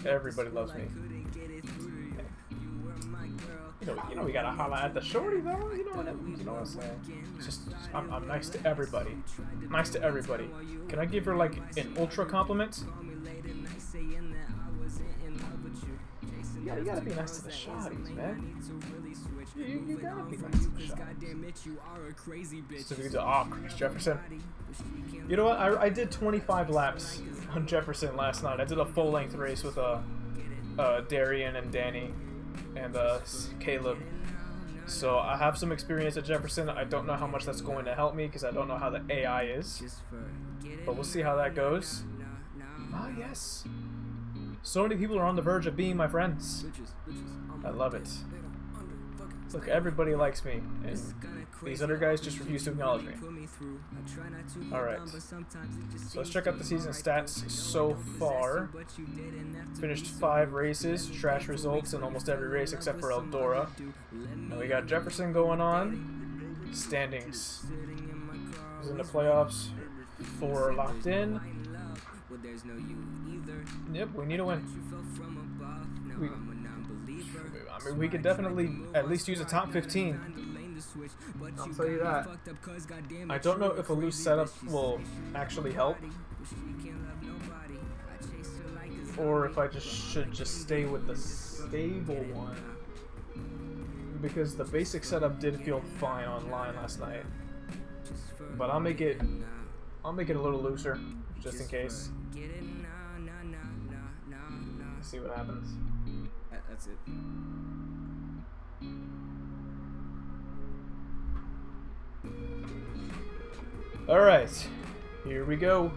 Everybody loves me. You know we gotta holla at the shorty though. You know what I'm saying? It's just I'm nice to everybody. Nice to everybody. Can I give her like an ultra compliment? Yeah, you gotta be nice to the shotties, man. You gotta be nice to the shotties. So we can do Chris Jefferson. You know what? I did 25 laps on Jefferson last night. I did a full-length race with Darian and Danny and Caleb. So I have some experience at Jefferson. I don't know how much that's going to help me because I don't know how the AI is. But we'll see how that goes. Ah, yes. So many people are on the verge of being my friends. I love it. Look, everybody likes me, and these other guys just refuse to acknowledge me. Alright, so let's check out the season stats so far. Finished 5 races, trash results in almost every race except for Eldora. Now we got Jefferson going on. Standings. Who's in the playoffs? 4 are locked in. Yep, we need a win. I mean, we could definitely at least use a top 15. I'll tell you that. I don't know if a loose setup will actually help, or if I should stay with the stable one, because the basic setup did feel fine online last night. But I'll make it a little looser, just in case. Let's see what happens. That's it. Alright, here we go.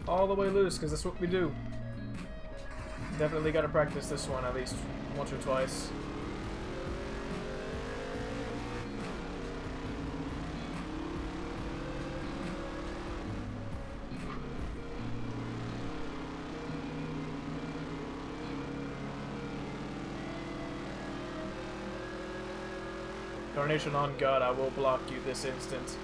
All the way loose, because that's what we do. Definitely got to practice this one at least once or twice. Carnation on God, I will block you this instant.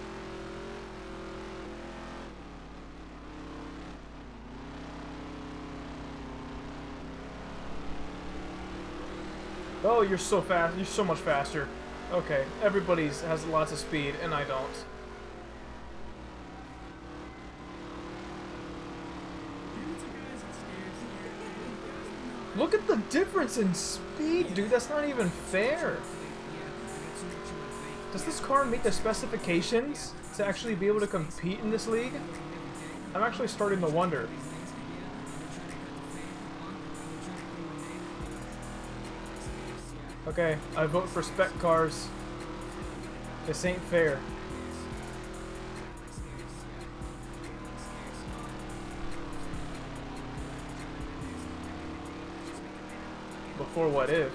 Oh, you're so fast. You're so much faster. Okay, everybody's has lots of speed, and I don't. Look at the difference in speed, dude. That's not even fair. Does this car meet the specifications to actually be able to compete in this league? I'm actually starting to wonder. Okay, I vote for spec cars. This ain't fair. Before what if?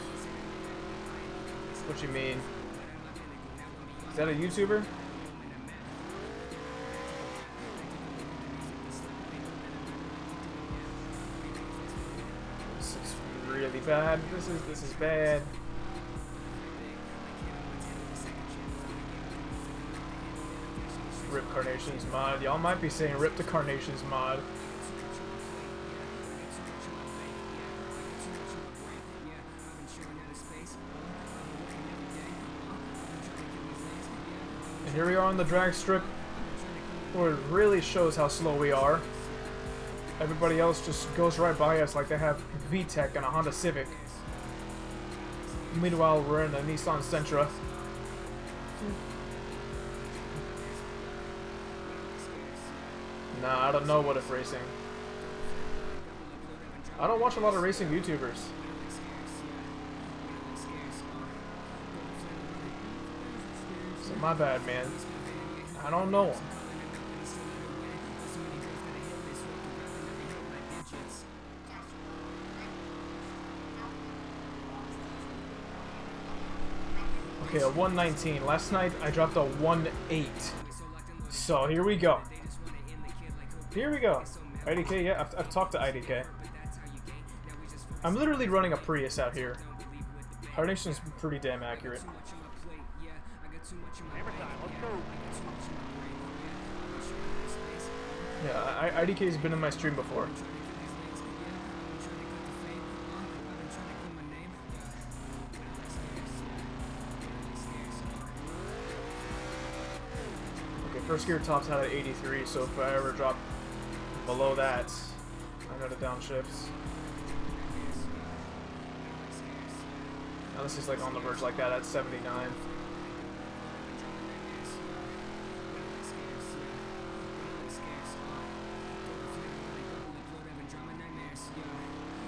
What you mean? Is that a YouTuber? This is really bad. This is bad. Rip Carnation's mod. Y'all might be saying rip to Carnation's mod. And here we are on the drag strip, where it really shows how slow we are. Everybody else just goes right by us like they have VTEC and a Honda Civic. Meanwhile, we're in a Nissan Sentra. Nah, I don't know what if racing. I don't watch a lot of racing YouTubers. So my bad, man. I don't know them. Okay, a 119. Last night I dropped a 1.8. So here we go. Here we go. IDK, yeah, I've talked to IDK. I'm literally running a Prius out here. Carnation's pretty damn accurate. Yeah, IDK's been in my stream before. Okay, first gear tops out at 83, so if I ever drop below that, I know to downshift. Now this is like on the verge like that at 79.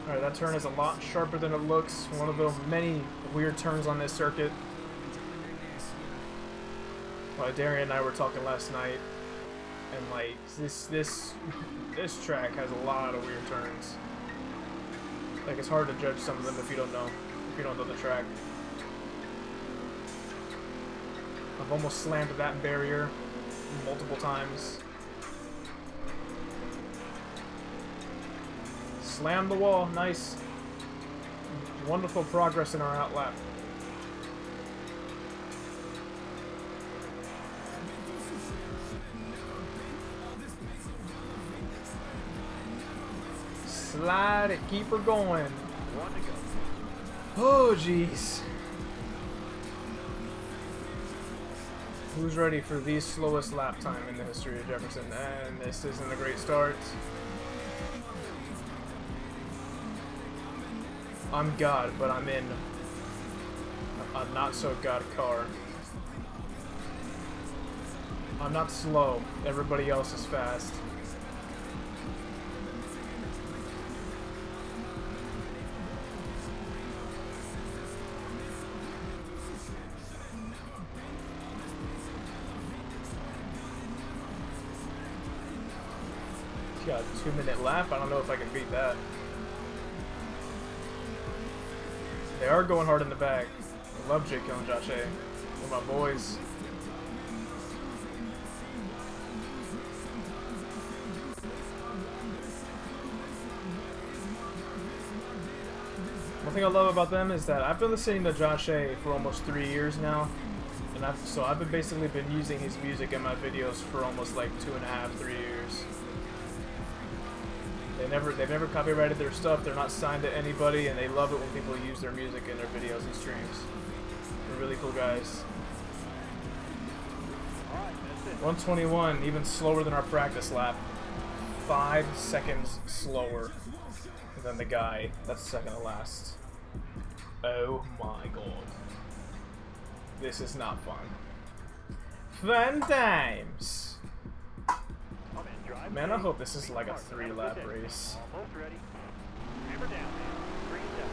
Alright, that turn is a lot sharper than it looks. One of the many weird turns on this circuit. Well, Darian and I were talking last night, and like this track has a lot of weird turns. Like it's hard to judge some of them if you don't know the track. I've almost slammed that barrier multiple times. Slam the wall, nice. Wonderful progress in our outlap. Slide it, keep her going. Oh, jeez. Who's ready for the slowest lap time in the history of Jefferson? And this isn't a great start. I'm God, but I'm in a not-so-God car. I'm not slow. Everybody else is fast. Got a 2-minute lap. I don't know if I can beat that. They are going hard in the back. I love Jake Hill and Josh A. They're my boys. One thing I love about them is that I've been listening to Josh A for almost 3 years now, and I've been basically been using his music in my videos for almost like 2.5, 3 years. They've never copyrighted their stuff. They're not signed to anybody, and they love it when people use their music in their videos and streams. They're really cool guys. 121, even slower than our practice lap. 5 seconds slower than the guy that's second to last. Oh my god. This is not fun. Fun times! Man, I hope this is like a 3-lap race. Almost ready. Hammer down, man. 3 down.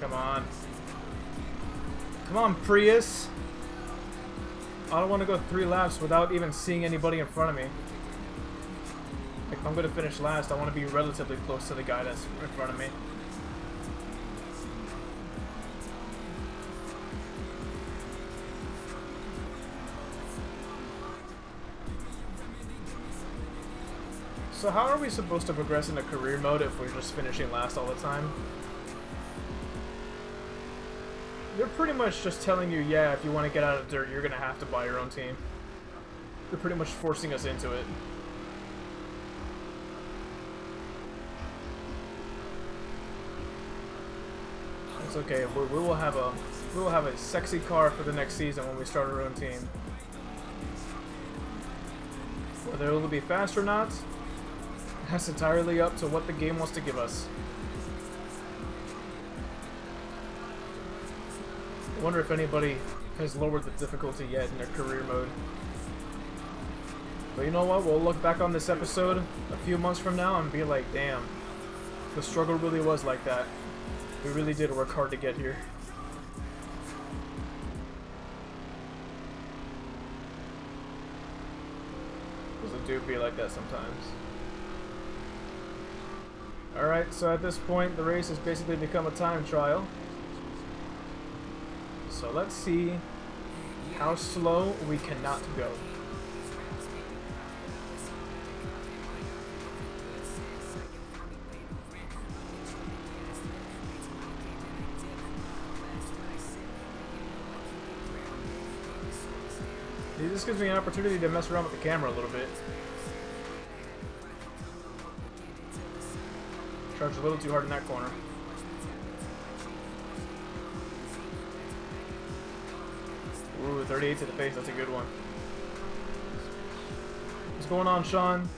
Come on. Come on, Prius. I don't want to go 3 laps without even seeing anybody in front of me. If I'm going to finish last, I want to be relatively close to the guy that's in front of me. So how are we supposed to progress into career mode if we're just finishing last all the time? They're pretty much just telling you, yeah, if you want to get out of dirt, you're going to have to buy your own team. They're pretty much forcing us into it. It's okay. We will have a sexy car for the next season when we start our own team. Whether it will be fast or not, that's entirely up to what the game wants to give us. I wonder if anybody has lowered the difficulty yet in their career mode. But you know what? We'll look back on this episode a few months from now and be like, damn, the struggle really was like that. We really did work hard to get here. Because it do be like that sometimes. Alright, so at this point, the race has basically become a time trial. So let's see how slow we cannot go. This gives me an opportunity to mess around with the camera a little bit. Charged a little too hard in that corner. Ooh, 38 to the face, that's a good one. What's going on, Sean?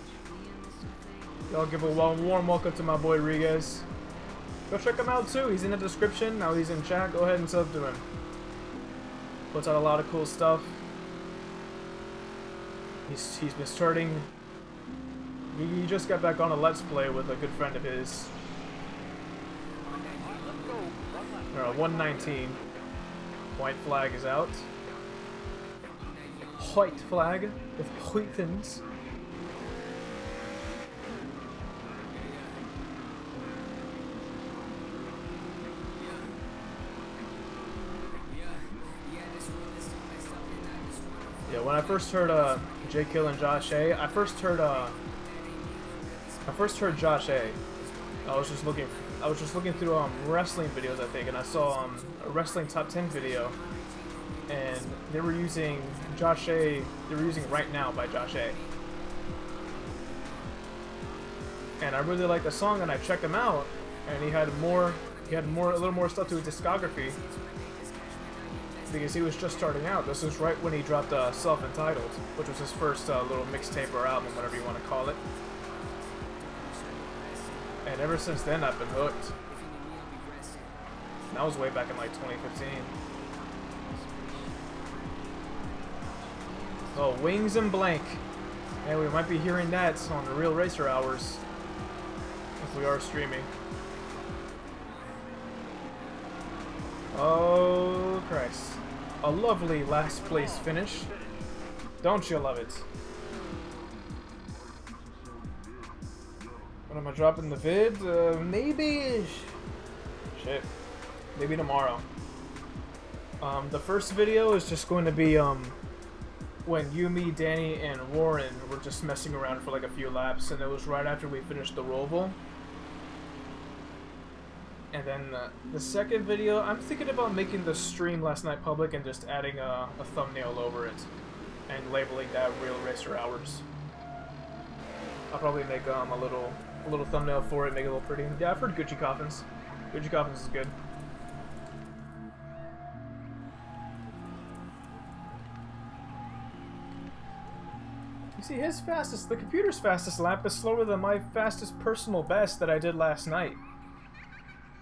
Y'all give a warm welcome to my boy Riguez. Go check him out too, he's in the description, now he's in chat, go ahead and sub to him. Puts out a lot of cool stuff. He's been starting... He just got back on a Let's Play with a good friend of his. 119. White flag is out. White flag with whitens. Yeah, when I first heard Jake Hill and Josh A, I first heard Josh A. I was just looking through wrestling videos, I think, and I saw a wrestling top 10 video, and they were using Josh A. They were using "Right Now" by Josh A. And I really liked the song, and I checked him out, and he had a little more stuff to his discography. because he was just starting out. This was right when he dropped Self-Entitled, which was his first little mixtape or album, whatever you want to call it. And ever since then, I've been hooked. And that was way back in like 2015. Oh, Wings and Blank. And we might be hearing that on the Real Racer Hours, if we are streaming. Oh, Christ. A lovely last place finish. Don't you love it? When am I dropping the vid? Maybe... Shit. Maybe tomorrow. The first video is just going to be, when you, me, Danny, and Warren were just messing around for like a few laps, and it was right after we finished the Roval. And then the second video, I'm thinking about making the stream last night public and just adding a thumbnail over it and labeling that Real Racer Hours. I'll probably make a little thumbnail for it, make it a little pretty. Yeah, I've heard Gucci Coffins. Gucci Coffins is good. You see, the computer's fastest lap is slower than my fastest personal best that I did last night.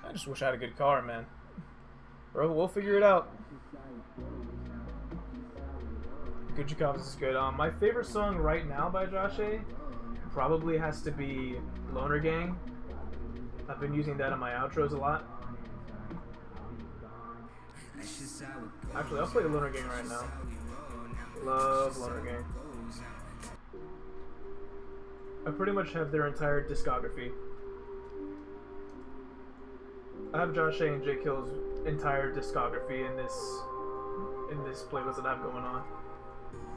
I just wish I had a good car, man. Bro, we'll figure it out. Gucci Coffins is good. My favorite song right now by Josh A probably has to be Loner Gang. I've been using that in my outros a lot. Actually, I'll play Loner Gang right now. Love Loner Gang. I pretty much have their entire discography. I have Josh A and Jake Hill's entire discography in this playlist that I have going on.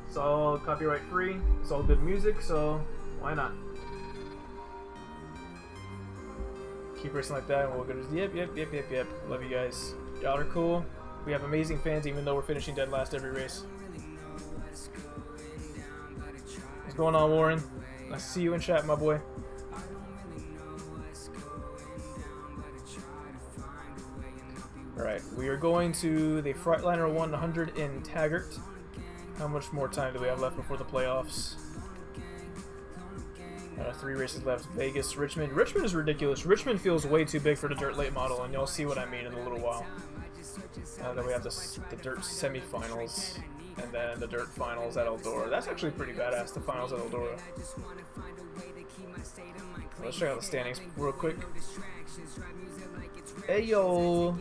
It's all copyright free, it's all good music, so why not? Keep racing like that and we'll go to yep. Love you guys. Y'all are cool. We have amazing fans even though we're finishing dead last every race. What's going on, Warren? I see you in chat, my boy. Alright, we are going to the Freightliner 100 in Taggart. How much more time do we have left before the playoffs? 3 races left. Vegas, Richmond. Richmond is ridiculous. Richmond feels way too big for the dirt late model, and you'll see what I mean in a little while. Then we have the dirt semifinals, and then the dirt finals at Eldora. That's actually pretty badass, the finals at Eldora. Let's check out the standings real quick. Hey yo!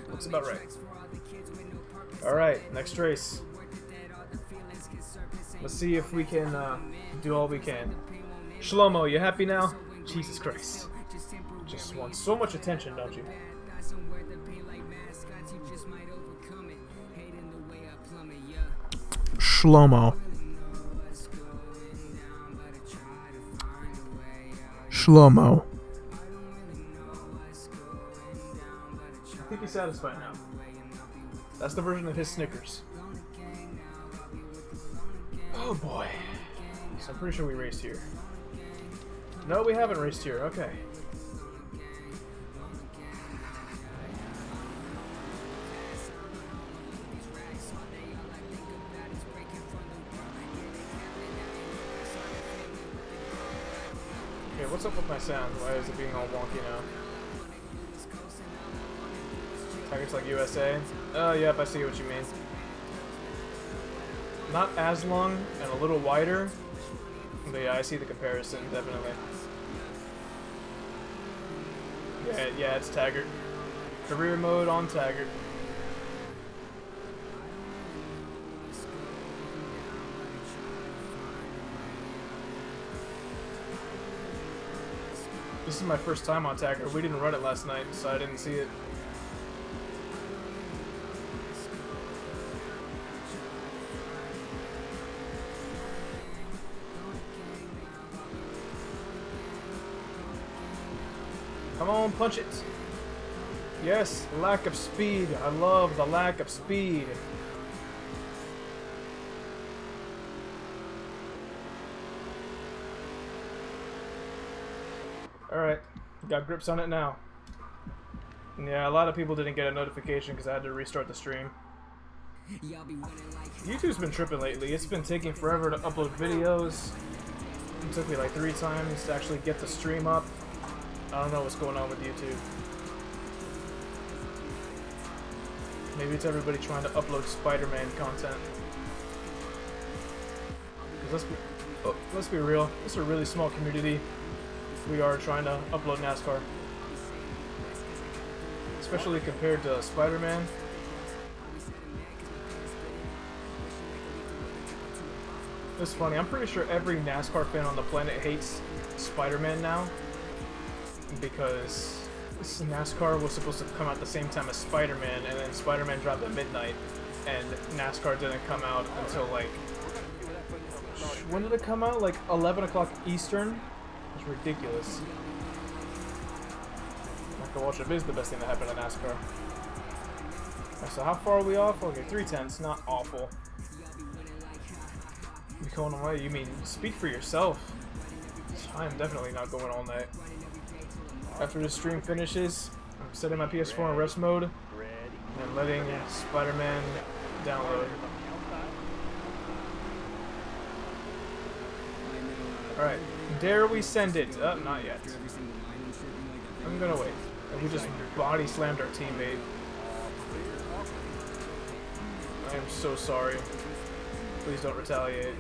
Looks about right. Alright, next race. Let's see if we can do all we can. Shlomo, you happy now? Jesus Christ. Just want so much attention, don't you? Shlomo. Shlomo. I think he's satisfied now. That's the version of his Snickers. Oh boy. So I'm pretty sure we raced here. No, we haven't raced here. Okay. Okay, what's up with my sound? Why is it being all wonky now? Taggart's like USA. Oh, yep, I see what you mean. Not as long and a little wider, but yeah, I see the comparison, definitely. Yeah, it's Taggart. Career mode on Taggart. This is my first time on Taggart. We didn't run it last night, so I didn't see it. Come on, punch it. Yes, lack of speed. I love the lack of speed. Alright, got grips on it now. Yeah, a lot of people didn't get a notification because I had to restart the stream. YouTube's been tripping lately. It's been taking forever to upload videos. It took me like 3 times to actually get the stream up. I don't know what's going on with YouTube. Maybe it's everybody trying to upload Spider-Man content. 'Cause let's be real. It's a really small community. We are trying to upload NASCAR. Especially compared to Spider-Man. It's funny, I'm pretty sure every NASCAR fan on the planet hates Spider-Man now. Because NASCAR was supposed to come out at the same time as Spider-Man, and then Spider-Man dropped at midnight, and NASCAR didn't come out until like... When did it come out? Like 11 o'clock Eastern? It's ridiculous. Michael Waltrip is the best thing that happened to NASCAR. Right, so how far are we off? Okay, 3:10's not awful. You going away? You mean speak for yourself? I am definitely not going all night. After the stream finishes, I'm setting my PS4 in rest mode and letting Spider-Man download. Alright, dare we send it? Not yet. I'm gonna wait. We just body slammed our teammate. I am so sorry. Please don't retaliate.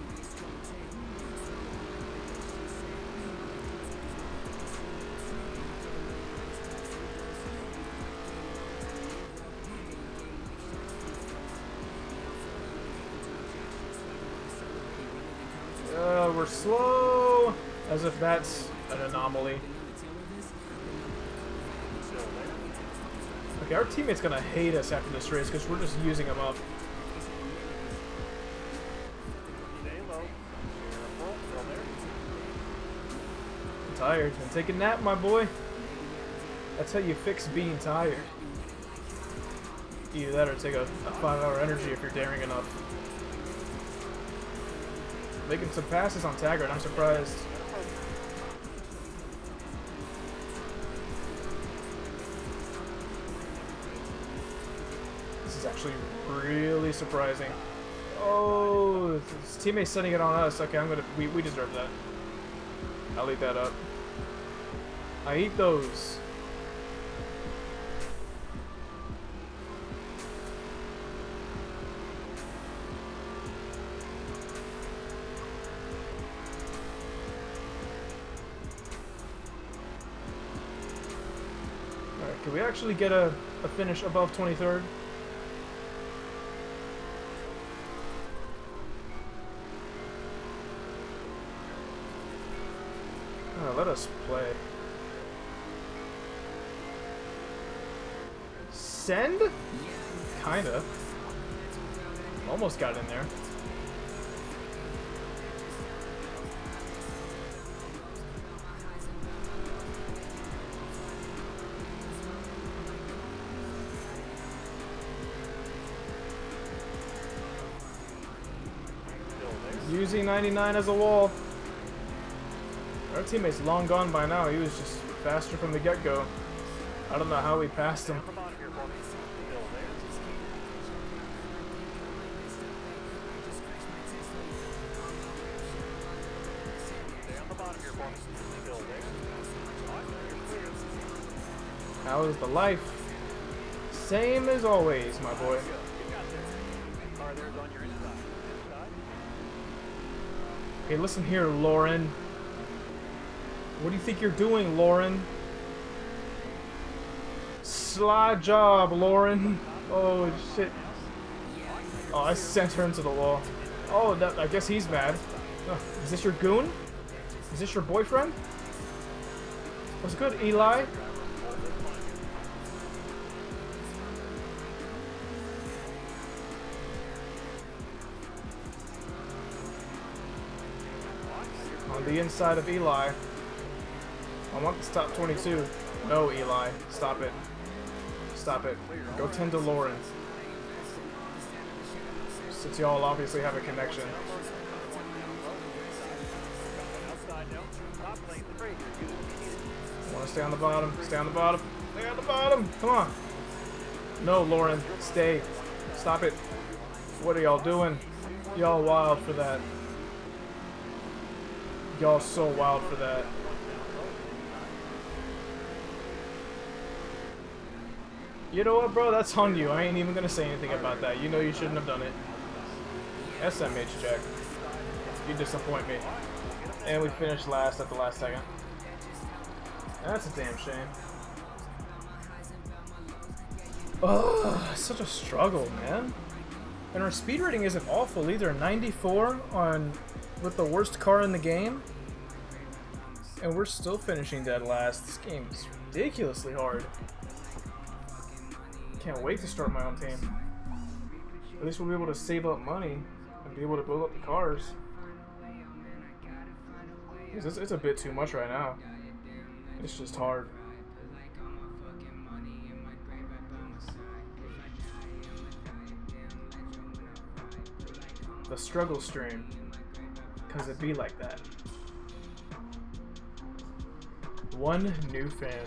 We're slow, as if that's an anomaly. Okay, our teammate's gonna hate us after this race because we're just using him up. I'm tired. And take a nap, my boy. That's how you fix being tired. Either that or take a 5-hour energy if you're daring enough. Making some passes on Taggart, I'm surprised. This is actually really surprising. Oh, his teammate's setting it on us. Okay, we deserve that. I'll eat that up. I eat those. Can we actually get a finish above 23rd? Oh, let us play. Send? Kinda. Almost got in there. Using 99 as a wall. Our teammate's long gone by now. He was just faster from the get-go. I don't know how we passed him. How is the life? Same as always, my boy. Okay, listen here, Lauren. What do you think you're doing, Lauren? Sly job, Lauren. Oh, shit. Oh, I sent her into the wall. Oh, I guess he's mad. Is this your goon? Is this your boyfriend? What's good, Eli? On the inside of Eli. I want this top 22. No, Eli. Stop it. Stop it. Go tend to Lauren. Since y'all obviously have a connection. Want to stay on the bottom? Stay on the bottom. Stay at the bottom. Come on. No, Lauren. Stay. Stop it. What are y'all doing? Y'all wild for that. Y'all so wild for that. You know what, bro? That's on you. I ain't even gonna say anything about that. You know you shouldn't have done it. SMH check. You disappoint me. And we finished last at the last second. That's a damn shame. Oh, such a struggle, man. And our speed rating isn't awful either. 94 on with the worst car in the game. And we're still finishing dead last. This game is ridiculously hard. Can't wait to start my own team. At least we'll be able to save up money and be able to build up the cars. It's a bit too much right now. It's just hard. The struggle stream, because it be like that. One new fan.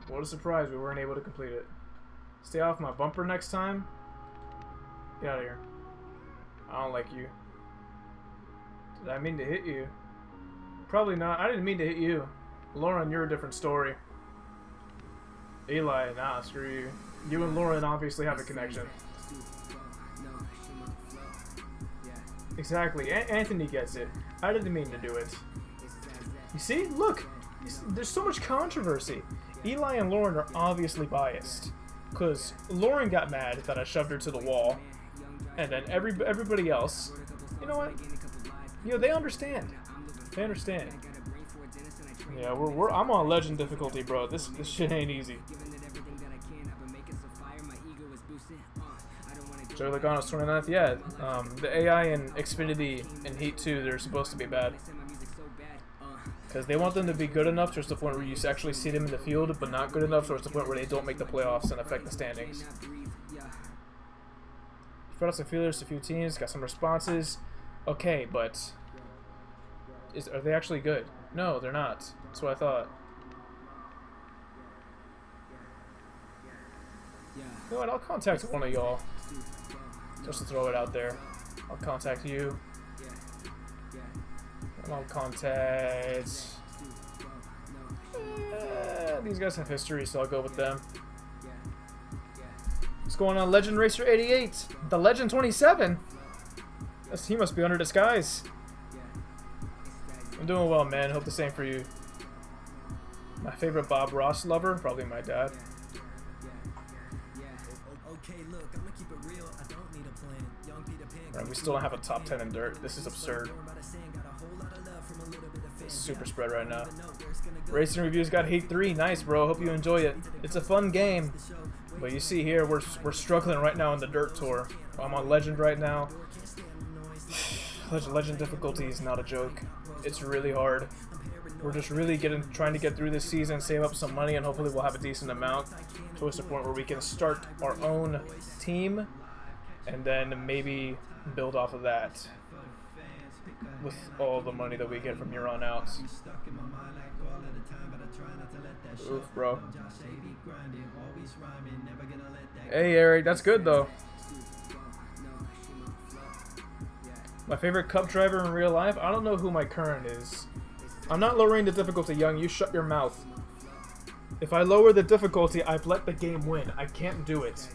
What a surprise, we weren't able to complete it. Stay off my bumper next time. Get out of here. I don't like you. Did I mean to hit you? Probably not. I didn't mean to hit you. Lauren, you're a different story. Eli, nah, screw you. You and Lauren obviously have a connection. Exactly. Anthony gets it. I didn't mean to do it. You see? Look! There's so much controversy. Eli and Lauren are obviously biased. Because Lauren got mad that I shoved her to the wall. And then everybody else... You know what? You know, they understand. They understand. Yeah, I'm on legend difficulty, bro. This shit ain't easy. Joey Logano's 29th, yeah. The AI in Xfinity and Heat 2, they're supposed to be bad. Because they want them to be good enough to the point where you actually see them in the field, but not good enough towards the point where they don't make the playoffs and affect the standings. Put out some feelers to a few teams, got some responses. Okay, but are they actually good? No, they're not. That's what I thought. You know what? I'll contact one of y'all. Just to throw it out there. I'll contact you. And I'll contact... these guys have history, so I'll go with them. What's going on, Legend Racer 88? The Legend 27? He must be under disguise. I'm doing well, man. Hope the same for you. My favorite Bob Ross lover? Probably my dad. Right, we still don't have a top 10 in dirt. This is absurd. Super spread right now. Racing Reviews got Heat 3. Nice, bro. Hope you enjoy it. It's a fun game. But you see here, we're struggling right now in the dirt tour. I'm on Legend right now. Legend difficulty is not a joke. It's really hard. We're just really trying to get through this season, save up some money, and hopefully we'll have a decent amount to a point where we can start our own team and then maybe build off of that with all the money that we get from here on out. Oof, bro. Hey, Eric, that's good though. My favorite Cup driver in real life? I don't know who my current is. I'm not lowering the difficulty, Young. You shut your mouth. If I lower the difficulty, I've let the game win. I can't do it.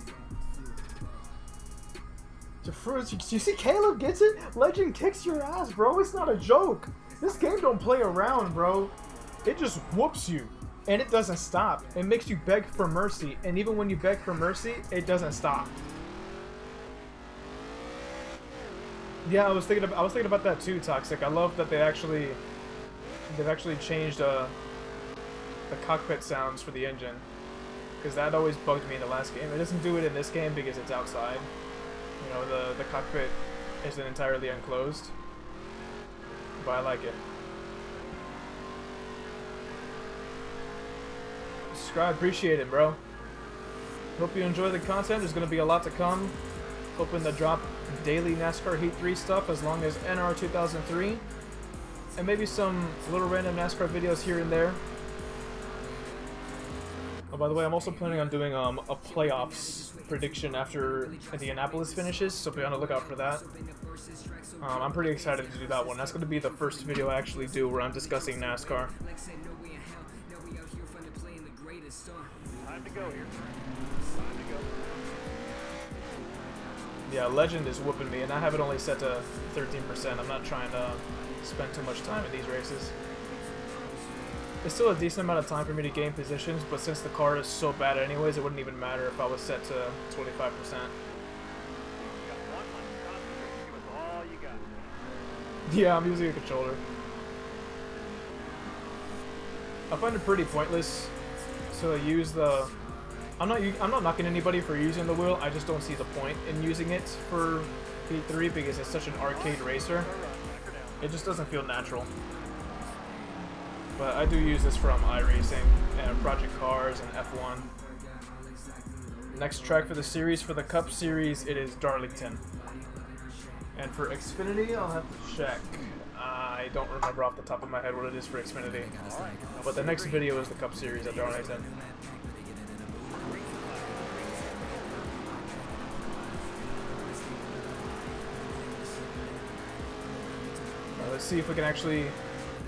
You see Caleb gets it? Legend kicks your ass, bro. It's not a joke. This game don't play around, bro. It just whoops you. And it doesn't stop. It makes you beg for mercy. And even when you beg for mercy, it doesn't stop. Yeah, I was thinking about that too, Toxic. I love that they've actually changed the cockpit sounds for the engine, because that always bugged me in the last game. It doesn't do it in this game because it's outside. You know, the cockpit isn't entirely enclosed, but I like it. Subscribe, appreciate it, bro. Hope you enjoy the content. There's gonna be a lot to come. Hoping to drop daily NASCAR Heat 3 stuff as long as NR 2003. And maybe some little random NASCAR videos here and there. Oh, by the way, I'm also planning on doing a playoffs prediction after Indianapolis finishes, so be on the lookout for that. I'm pretty excited to do that one. That's going to be the first video I actually do where I'm discussing NASCAR. Time to go here. Time to go. Yeah, Legend is whooping me, and I have it only set to 13%. I'm not trying to spend too much time in these races. It's still a decent amount of time for me to gain positions, but since the car is so bad anyways, it wouldn't even matter if I was set to 25%. You got 1 lap. Concentrate. Give us all you got. Yeah, I'm using a controller. I find it pretty pointless to use the... I'm not knocking anybody for using the wheel, I just don't see the point in using it for Heat 3 because it's such an arcade racer. It just doesn't feel natural. But I do use this from iRacing and Project Cars and F1. Next track for the series, for the Cup Series, it is Darlington. And for Xfinity, I'll have to check. I don't remember off the top of my head what it is for Xfinity. But the next video is the Cup Series at Darlington. Let's see if we can actually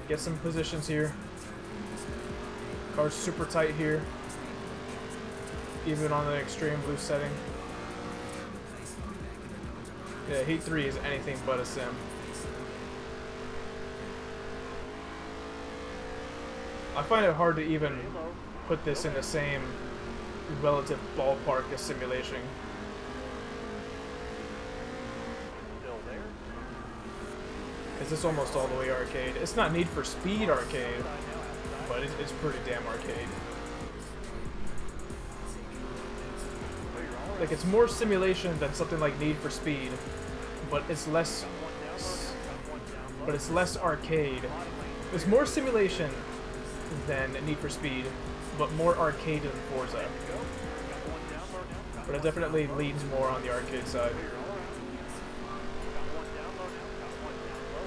get some positions here. Car's super tight here, even on the extreme blue setting. Yeah, Heat 3 is anything but a sim. I find it hard to even put this in the same relative ballpark as simulation. Because it's almost all the way arcade. It's not Need for Speed arcade, but it's pretty damn arcade. Like, it's more simulation than something like Need for Speed, but it's less arcade. It's more simulation than Need for Speed, but more arcade than Forza. But it definitely leans more on the arcade side.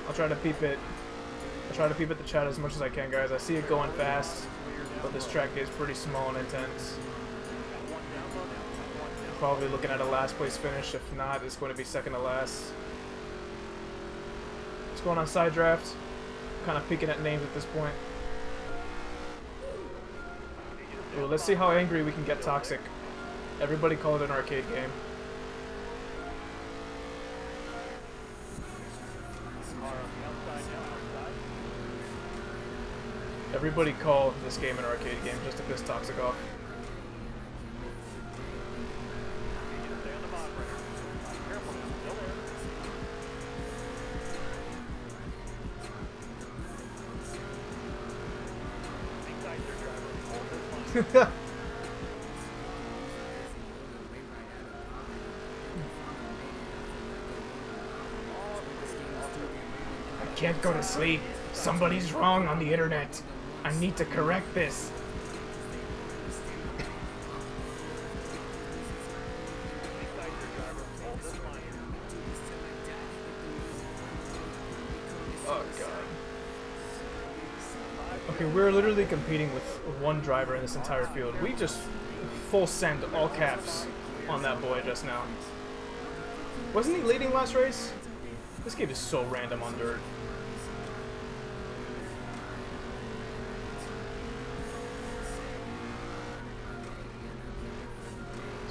I'll try to peep it. I'll try to peep at the chat as much as I can, guys. I see it going fast, but this track is pretty small and intense. Probably looking at a last place finish. If not, it's going to be second to last. What's going on, side draft? Kind of peeking at names at this point. Ooh, let's see how angry we can get Toxic. Everybody call it an arcade game. Everybody call this game an arcade game just to piss Toxic off. I can't go to sleep. Somebody's wrong on the internet. I need to correct this. Oh god. Okay, we're literally competing with one driver in this entire field. We just full send all caps on that boy just now. Wasn't he leading last race? This game is so random on dirt.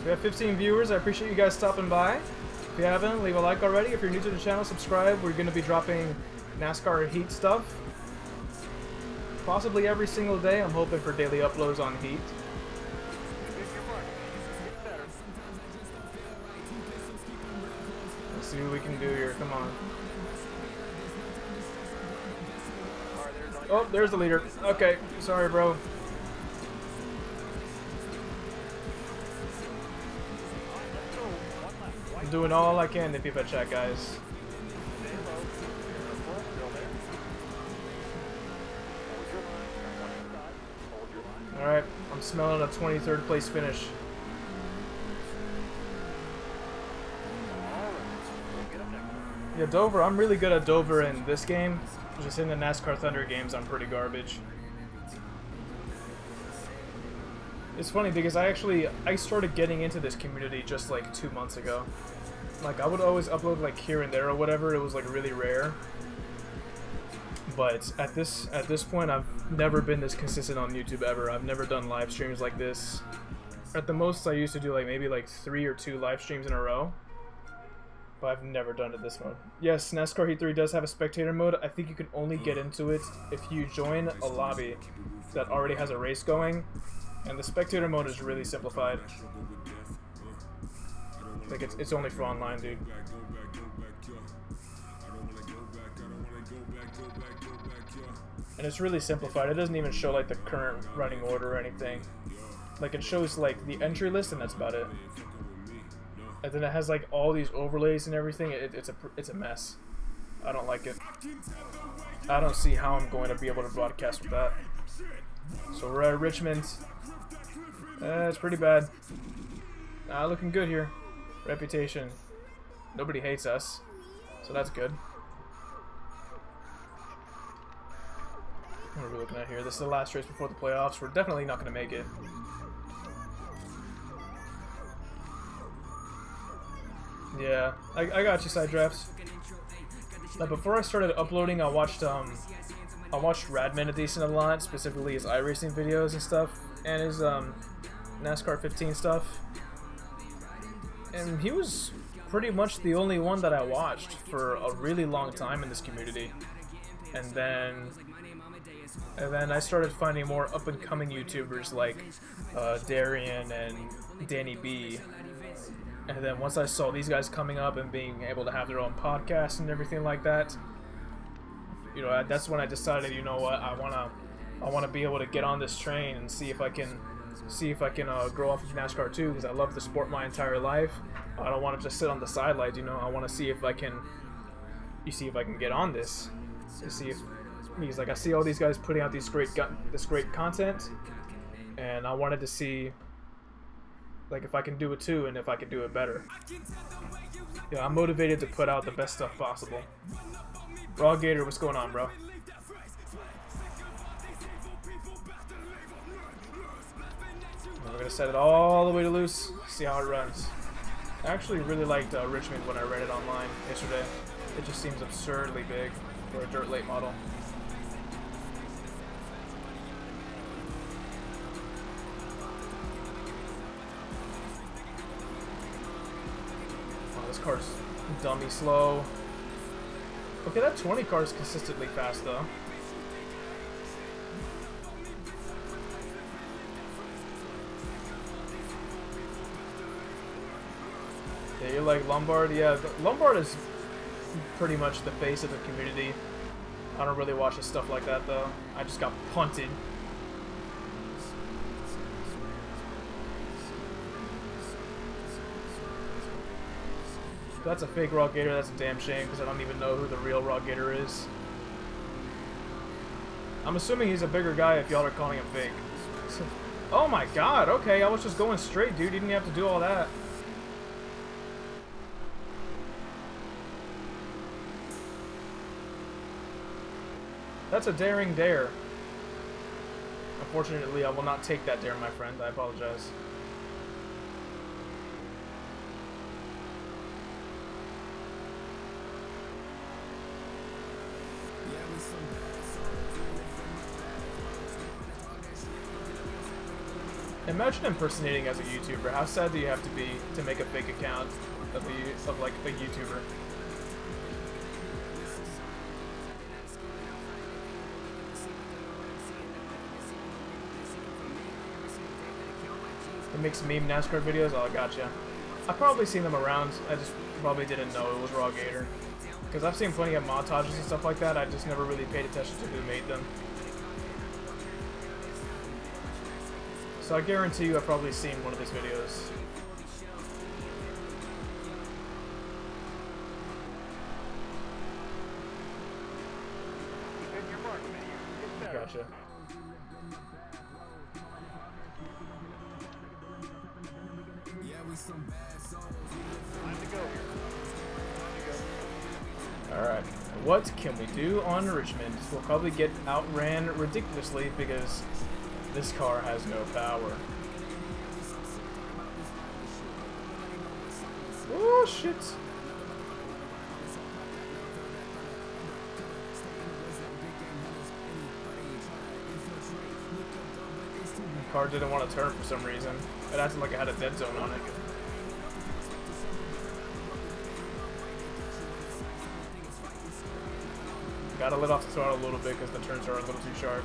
We have 15 viewers. I appreciate you guys stopping by. If you haven't, leave a like already. If you're new to the channel, subscribe. We're going to be dropping NASCAR Heat stuff. Possibly every single day. I'm hoping for daily uploads on Heat. Let's see what we can do here. Come on. Oh, there's the leader. Okay, sorry, bro. I'm doing all I can to keep a check, guys. Alright, I'm smelling a 23rd place finish. Yeah, Dover, I'm really good at Dover in this game. Just in the NASCAR Thunder games, I'm pretty garbage. It's funny because I started getting into this community just like 2 months ago. Like I would always upload like here and there or whatever. It was like really rare. But at this point, I've never been this consistent on YouTube ever. I've never done live streams like this. At the most, I used to do like maybe like 3 or 2 live streams in a row. But I've never done it this mode. Yes, NASCAR Heat 3 does have a spectator mode. I think you can only get into it if you join a lobby that already has a race going. And the spectator mode is really simplified. Like it's only for online, dude. And it's really simplified. It doesn't even show like the current running order or anything. Like it shows like the entry list and that's about it. And then it has like all these overlays and everything. It's a mess. I don't like it. I don't see how I'm going to be able to broadcast with that. So we're at Richmond. It's pretty bad. Looking good here. Reputation. Nobody hates us. So that's good. What are we looking at here? This is the last race before the playoffs. We're definitely not going to make it. Yeah, I got you, side drafts. Now, before I started uploading, I watched Radman a decent lot, specifically his iRacing videos and stuff, and his NASCAR 15 stuff. And he was pretty much the only one that I watched for a really long time in this community. And then I started finding more up-and-coming YouTubers like Darian and Danny B. And then once I saw these guys coming up and being able to have their own podcast and everything like that, you know, that's when I decided, you know what, I wanna be able to get on this train and see if I can grow off of NASCAR too, because I love the sport my entire life. I don't want to just sit on the sidelines, you know. I want to see if I can get on this. To see if, because like I see all these guys putting out this great content, and I wanted to see like if I can do it too, and if I can do it better. Yeah, I'm motivated to put out the best stuff possible. Raw Gator, what's going on, bro? We're gonna set it all the way to loose, see how it runs. I actually really liked Richmond when I read it online yesterday. It just seems absurdly big for a dirt late model. Oh, this car's dummy slow. Okay, that 20 car is consistently fast though. Yeah, you're like Lombard? Yeah, Lombard is pretty much the face of the community. I don't really watch his stuff like that though. I just got punted. If that's a fake Raw Gator, that's a damn shame because I don't even know who the real Raw Gator is. I'm assuming he's a bigger guy if y'all are calling him fake. Oh my god, okay, I was just going straight, dude. You didn't have to do all that. That's a daring dare. Unfortunately, I will not take that dare, my friend. I apologize. Imagine impersonating as a YouTuber. How sad do you have to be to make a fake account of like a YouTuber? It makes meme NASCAR videos? Oh, gotcha. I've probably seen them around. I just probably didn't know it was Raw Gator. Because I've seen plenty of montages and stuff like that. I just never really paid attention to who made them. So I guarantee you I've probably seen one of these videos. Gotcha. Alright, what can we do on Richmond? We'll probably get outran ridiculously because this car has no power. Oh shit. The car didn't want to turn for some reason. It acted like it had a dead zone on it. Gotta let off the throttle a little bit because the turns are a little too sharp.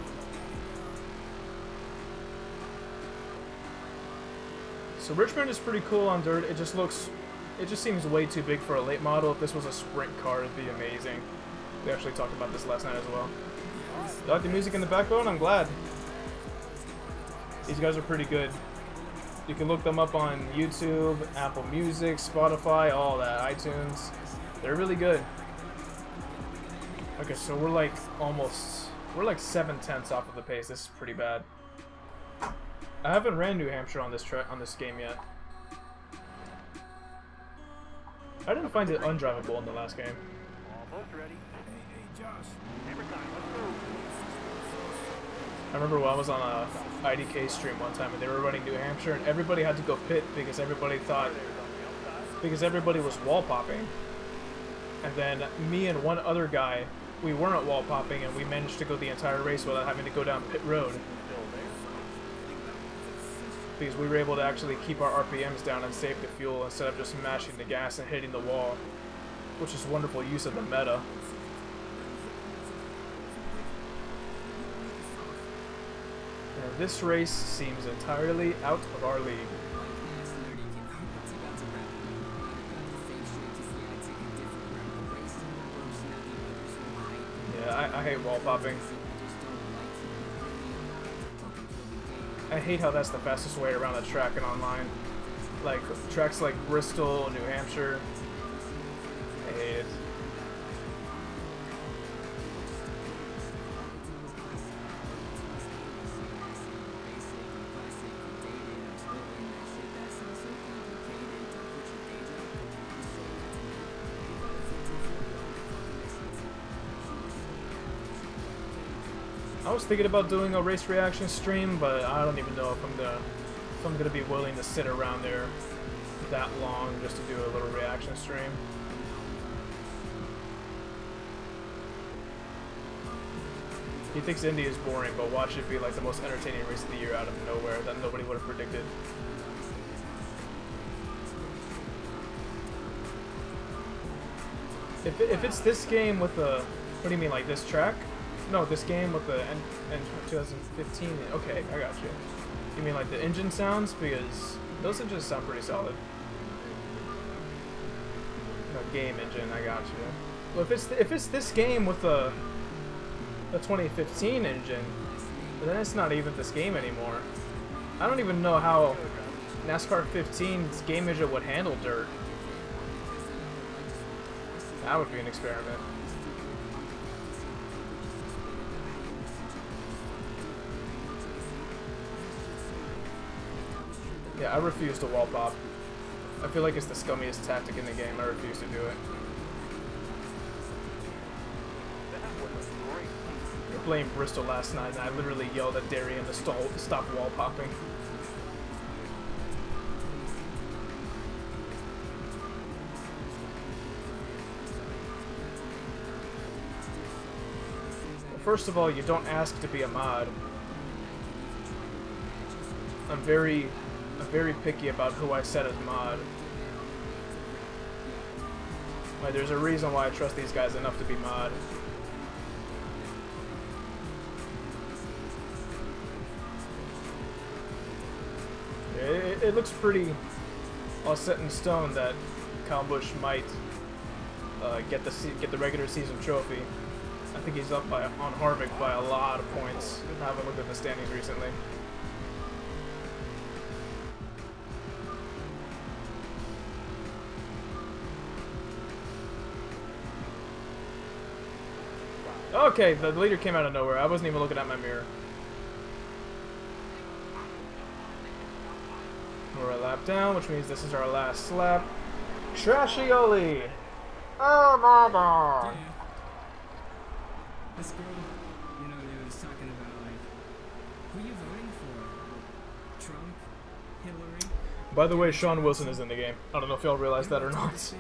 So Richmond is pretty cool on dirt. It just seems way too big for a late model. If this was a sprint car, it'd be amazing. We actually talked about this last night as well. You like the music in the backbone? I'm glad. These guys are pretty good. You can look them up on YouTube, Apple Music, Spotify, all that, iTunes. They're really good. Okay, so we're like 7/10 off of the pace. This is pretty bad. I haven't ran New Hampshire on this game yet. I didn't find it undrivable in the last game. Almost ready. Hey, Josh. Hammer time. Let's go. I remember when I was on a IDK stream one time and they were running New Hampshire and everybody had to go pit because everybody was wall popping. And then me and one other guy, we weren't wall popping and we managed to go the entire race without having to go down pit road. Because we were able to actually keep our RPMs down and save the fuel instead of just mashing the gas and hitting the wall, which is wonderful use of the meta. Now, this race seems entirely out of our league. Yeah, I hate wall popping. I hate how that's the fastest way around the track and online. Like, tracks like Bristol, New Hampshire. I hate it. I was thinking about doing a race reaction stream, but I don't even know if I'm gonna be willing to sit around there that long just to do a little reaction stream. He thinks Indy is boring, but watch it be like the most entertaining race of the year out of nowhere that nobody would have predicted. If it's this game with the, what do you mean, like this track? No, this game with the N 2015. Okay, I got you. You mean like the engine sounds? Because those engines sound pretty solid. No, game engine, I got you. Well, if it's this game with the 2015 engine, then it's not even this game anymore. I don't even know how NASCAR 15's game engine would handle dirt. That would be an experiment. Yeah, I refuse to wall pop. I feel like it's the scummiest tactic in the game. I refuse to do it. We were playing Bristol last night and I literally yelled at Darian to stop wall popping. Well, first of all, you don't ask to be a mod. I'm very picky about who I set as mod. Like, there's a reason why I trust these guys enough to be mod. It looks pretty all set in stone that Kyle Busch might get the regular season trophy. I think he's up on Harvick by a lot of points. I haven't looked at the standings recently. Okay, the leader came out of nowhere. I wasn't even looking at my mirror. We're a lap down, which means this is our last lap. Trashioli! Oh my god! Yeah. This girl, you know, they was talking about, like, who you voting for? Trump? Hillary? By the way, Sean Wilson is in the game. I don't know if y'all realize that or not.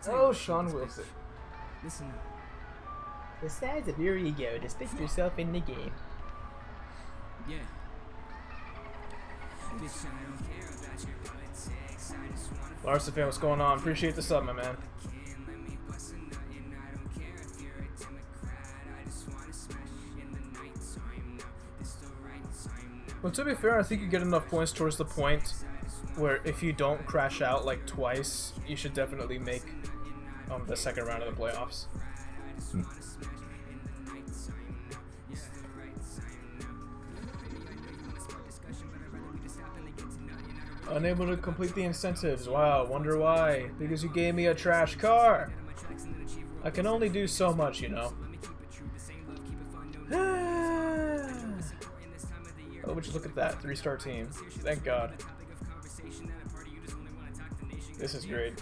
Oh, Sean Wilson. Listen. The size of your ego to stick yourself in the game. Yeah. Bitch, I don't care about your politics. I just wanna Larson fan, what's going on? Appreciate the sub, my man. let me bust a nut and I don't care if you're a Democrat. I just wanna smash in the nighttime. No, it's the right time. No. Well, to be fair, I think you get enough points towards the point where if you don't crash out like twice, you should definitely make the second round of the playoffs. Unable to complete the incentives. Wow, wonder why. Because you gave me a trash car. I can only do so much, you know. Oh, would you look at that. 3-star team. Thank God. This is great.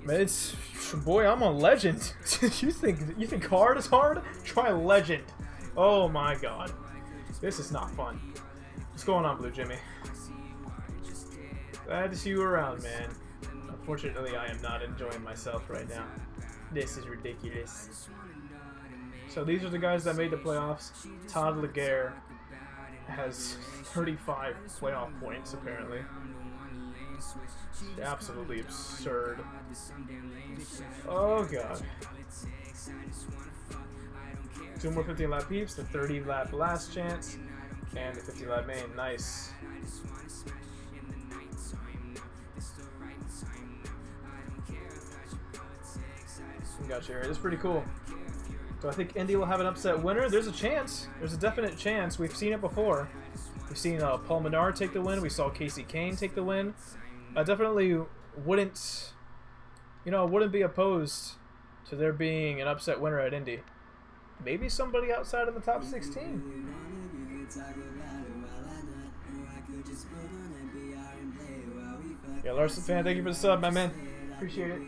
Man, it's... Boy, I'm a legend. you think hard is hard? Try legend. Oh my God. This is not fun. What's going on, Blue Jimmy? Glad to see you around, man. Unfortunately, I am not enjoying myself right now. This is ridiculous. So these are the guys that made the playoffs. Todd Laguerre has 35 playoff points, apparently. Absolutely absurd. Oh God. 2 more 15-lap peeps, the 30-lap last chance, and the 50-lap main. Nice. Gotcha. It's pretty cool. So I think Indy will have an upset winner. There's a chance. There's a definite chance. We've seen it before. We've seen Paul Menard take the win. We saw Casey Kane take the win. I definitely wouldn't, wouldn't be opposed to there being an upset winner at Indy. Maybe somebody outside of the top 16. Yeah, Larson fan, thank you for the sub, my man. Appreciate it.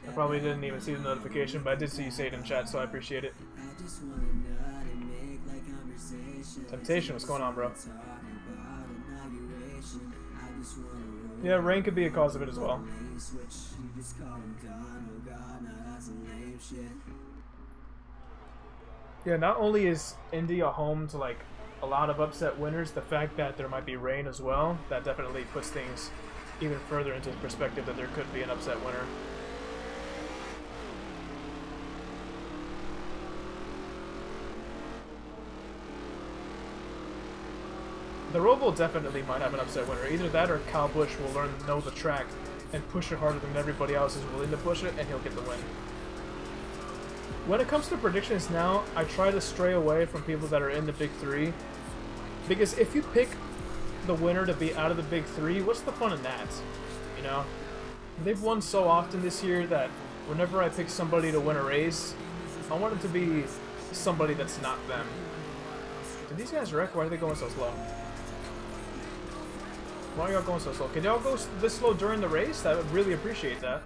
I probably didn't even see the notification, but I did see you say it in chat, so I appreciate it. Temptation, what's going on, bro? Yeah, rain could be a cause of it as well. Yeah, not only is Indy a home to like a lot of upset winners, the fact that there might be rain as well, that definitely puts things even further into perspective that there could be an upset winner. The Roval definitely might have an upset winner. Either that or Kyle Busch will know the track and push it harder than everybody else is willing to push it, and he'll get the win. When it comes to predictions now, I try to stray away from people that are in the Big Three. Because if you pick the winner to be out of the Big Three, what's the fun in that? You know? They've won so often this year that whenever I pick somebody to win a race, I want it to be somebody that's not them. Did these guys wreck? Why are they going so slow? Why are y'all going so slow? Can y'all go this slow during the race? I would really appreciate that.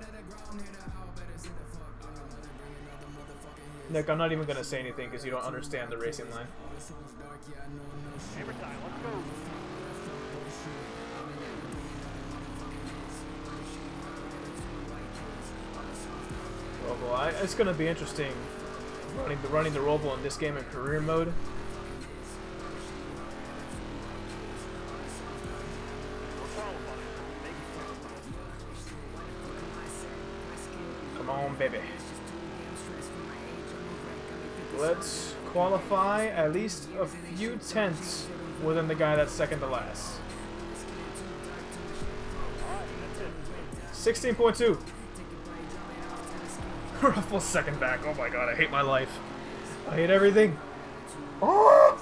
Nick, I'm not even going to say anything because you don't understand the racing line. Hammer time, let's go. Roval, it's going to be interesting running the Roval in this game in career mode. Come on, baby. Let's qualify at least a few tenths within the guy that's second to last. 16.2. We're a full second back. Oh my god, I hate my life. I hate everything. Oh,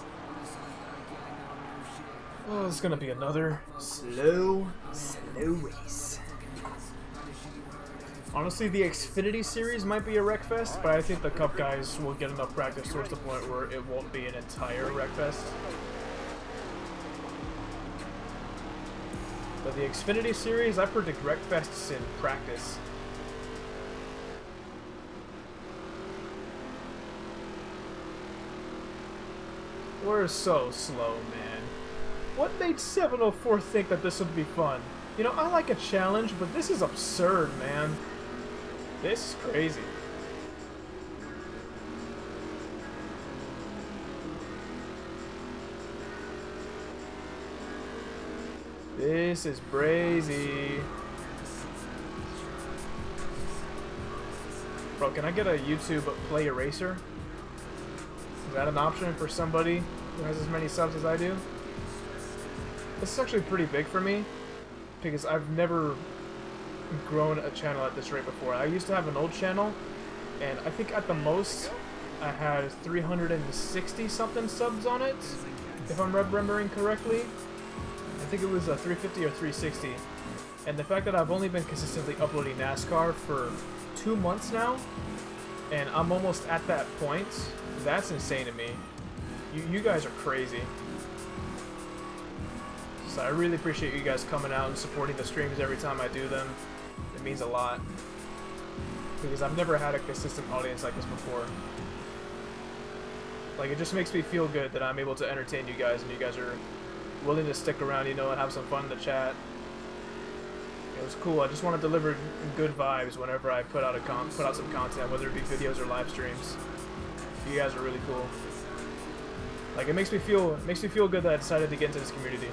it's gonna be another slow race. Honestly, the Xfinity Series might be a wreckfest, but I think the Cup guys will get enough practice towards the point where it won't be an entire wreckfest. But the Xfinity Series, I predict wreckfests in practice. We're so slow, man. What made 704 think that this would be fun? You know, I like a challenge, but this is absurd, man. This is crazy. This is brazy. Bro, can I get a YouTube Play Eraser? Is that an option for somebody who has as many subs as I do? This is actually pretty big for me, because I've never grown a channel at this rate before. I used to have an old channel, and I think at the most I had 360 something subs on it, if I'm remembering correctly. I think it was a 350 or 360. And the fact that I've only been consistently uploading NASCAR for 2 months now, and I'm almost at that point, that's insane to me. You guys are crazy. So I really appreciate you guys coming out and supporting the streams every time I do them. It means a lot. Because I've never had a consistent audience like this before. Like, it just makes me feel good that I'm able to entertain you guys, and you guys are willing to stick around, you know, and have some fun in the chat. It was cool. I just want to deliver good vibes whenever I put out some content, whether it be videos or live streams. You guys are really cool. Like, it makes me feel good that I decided to get into this community.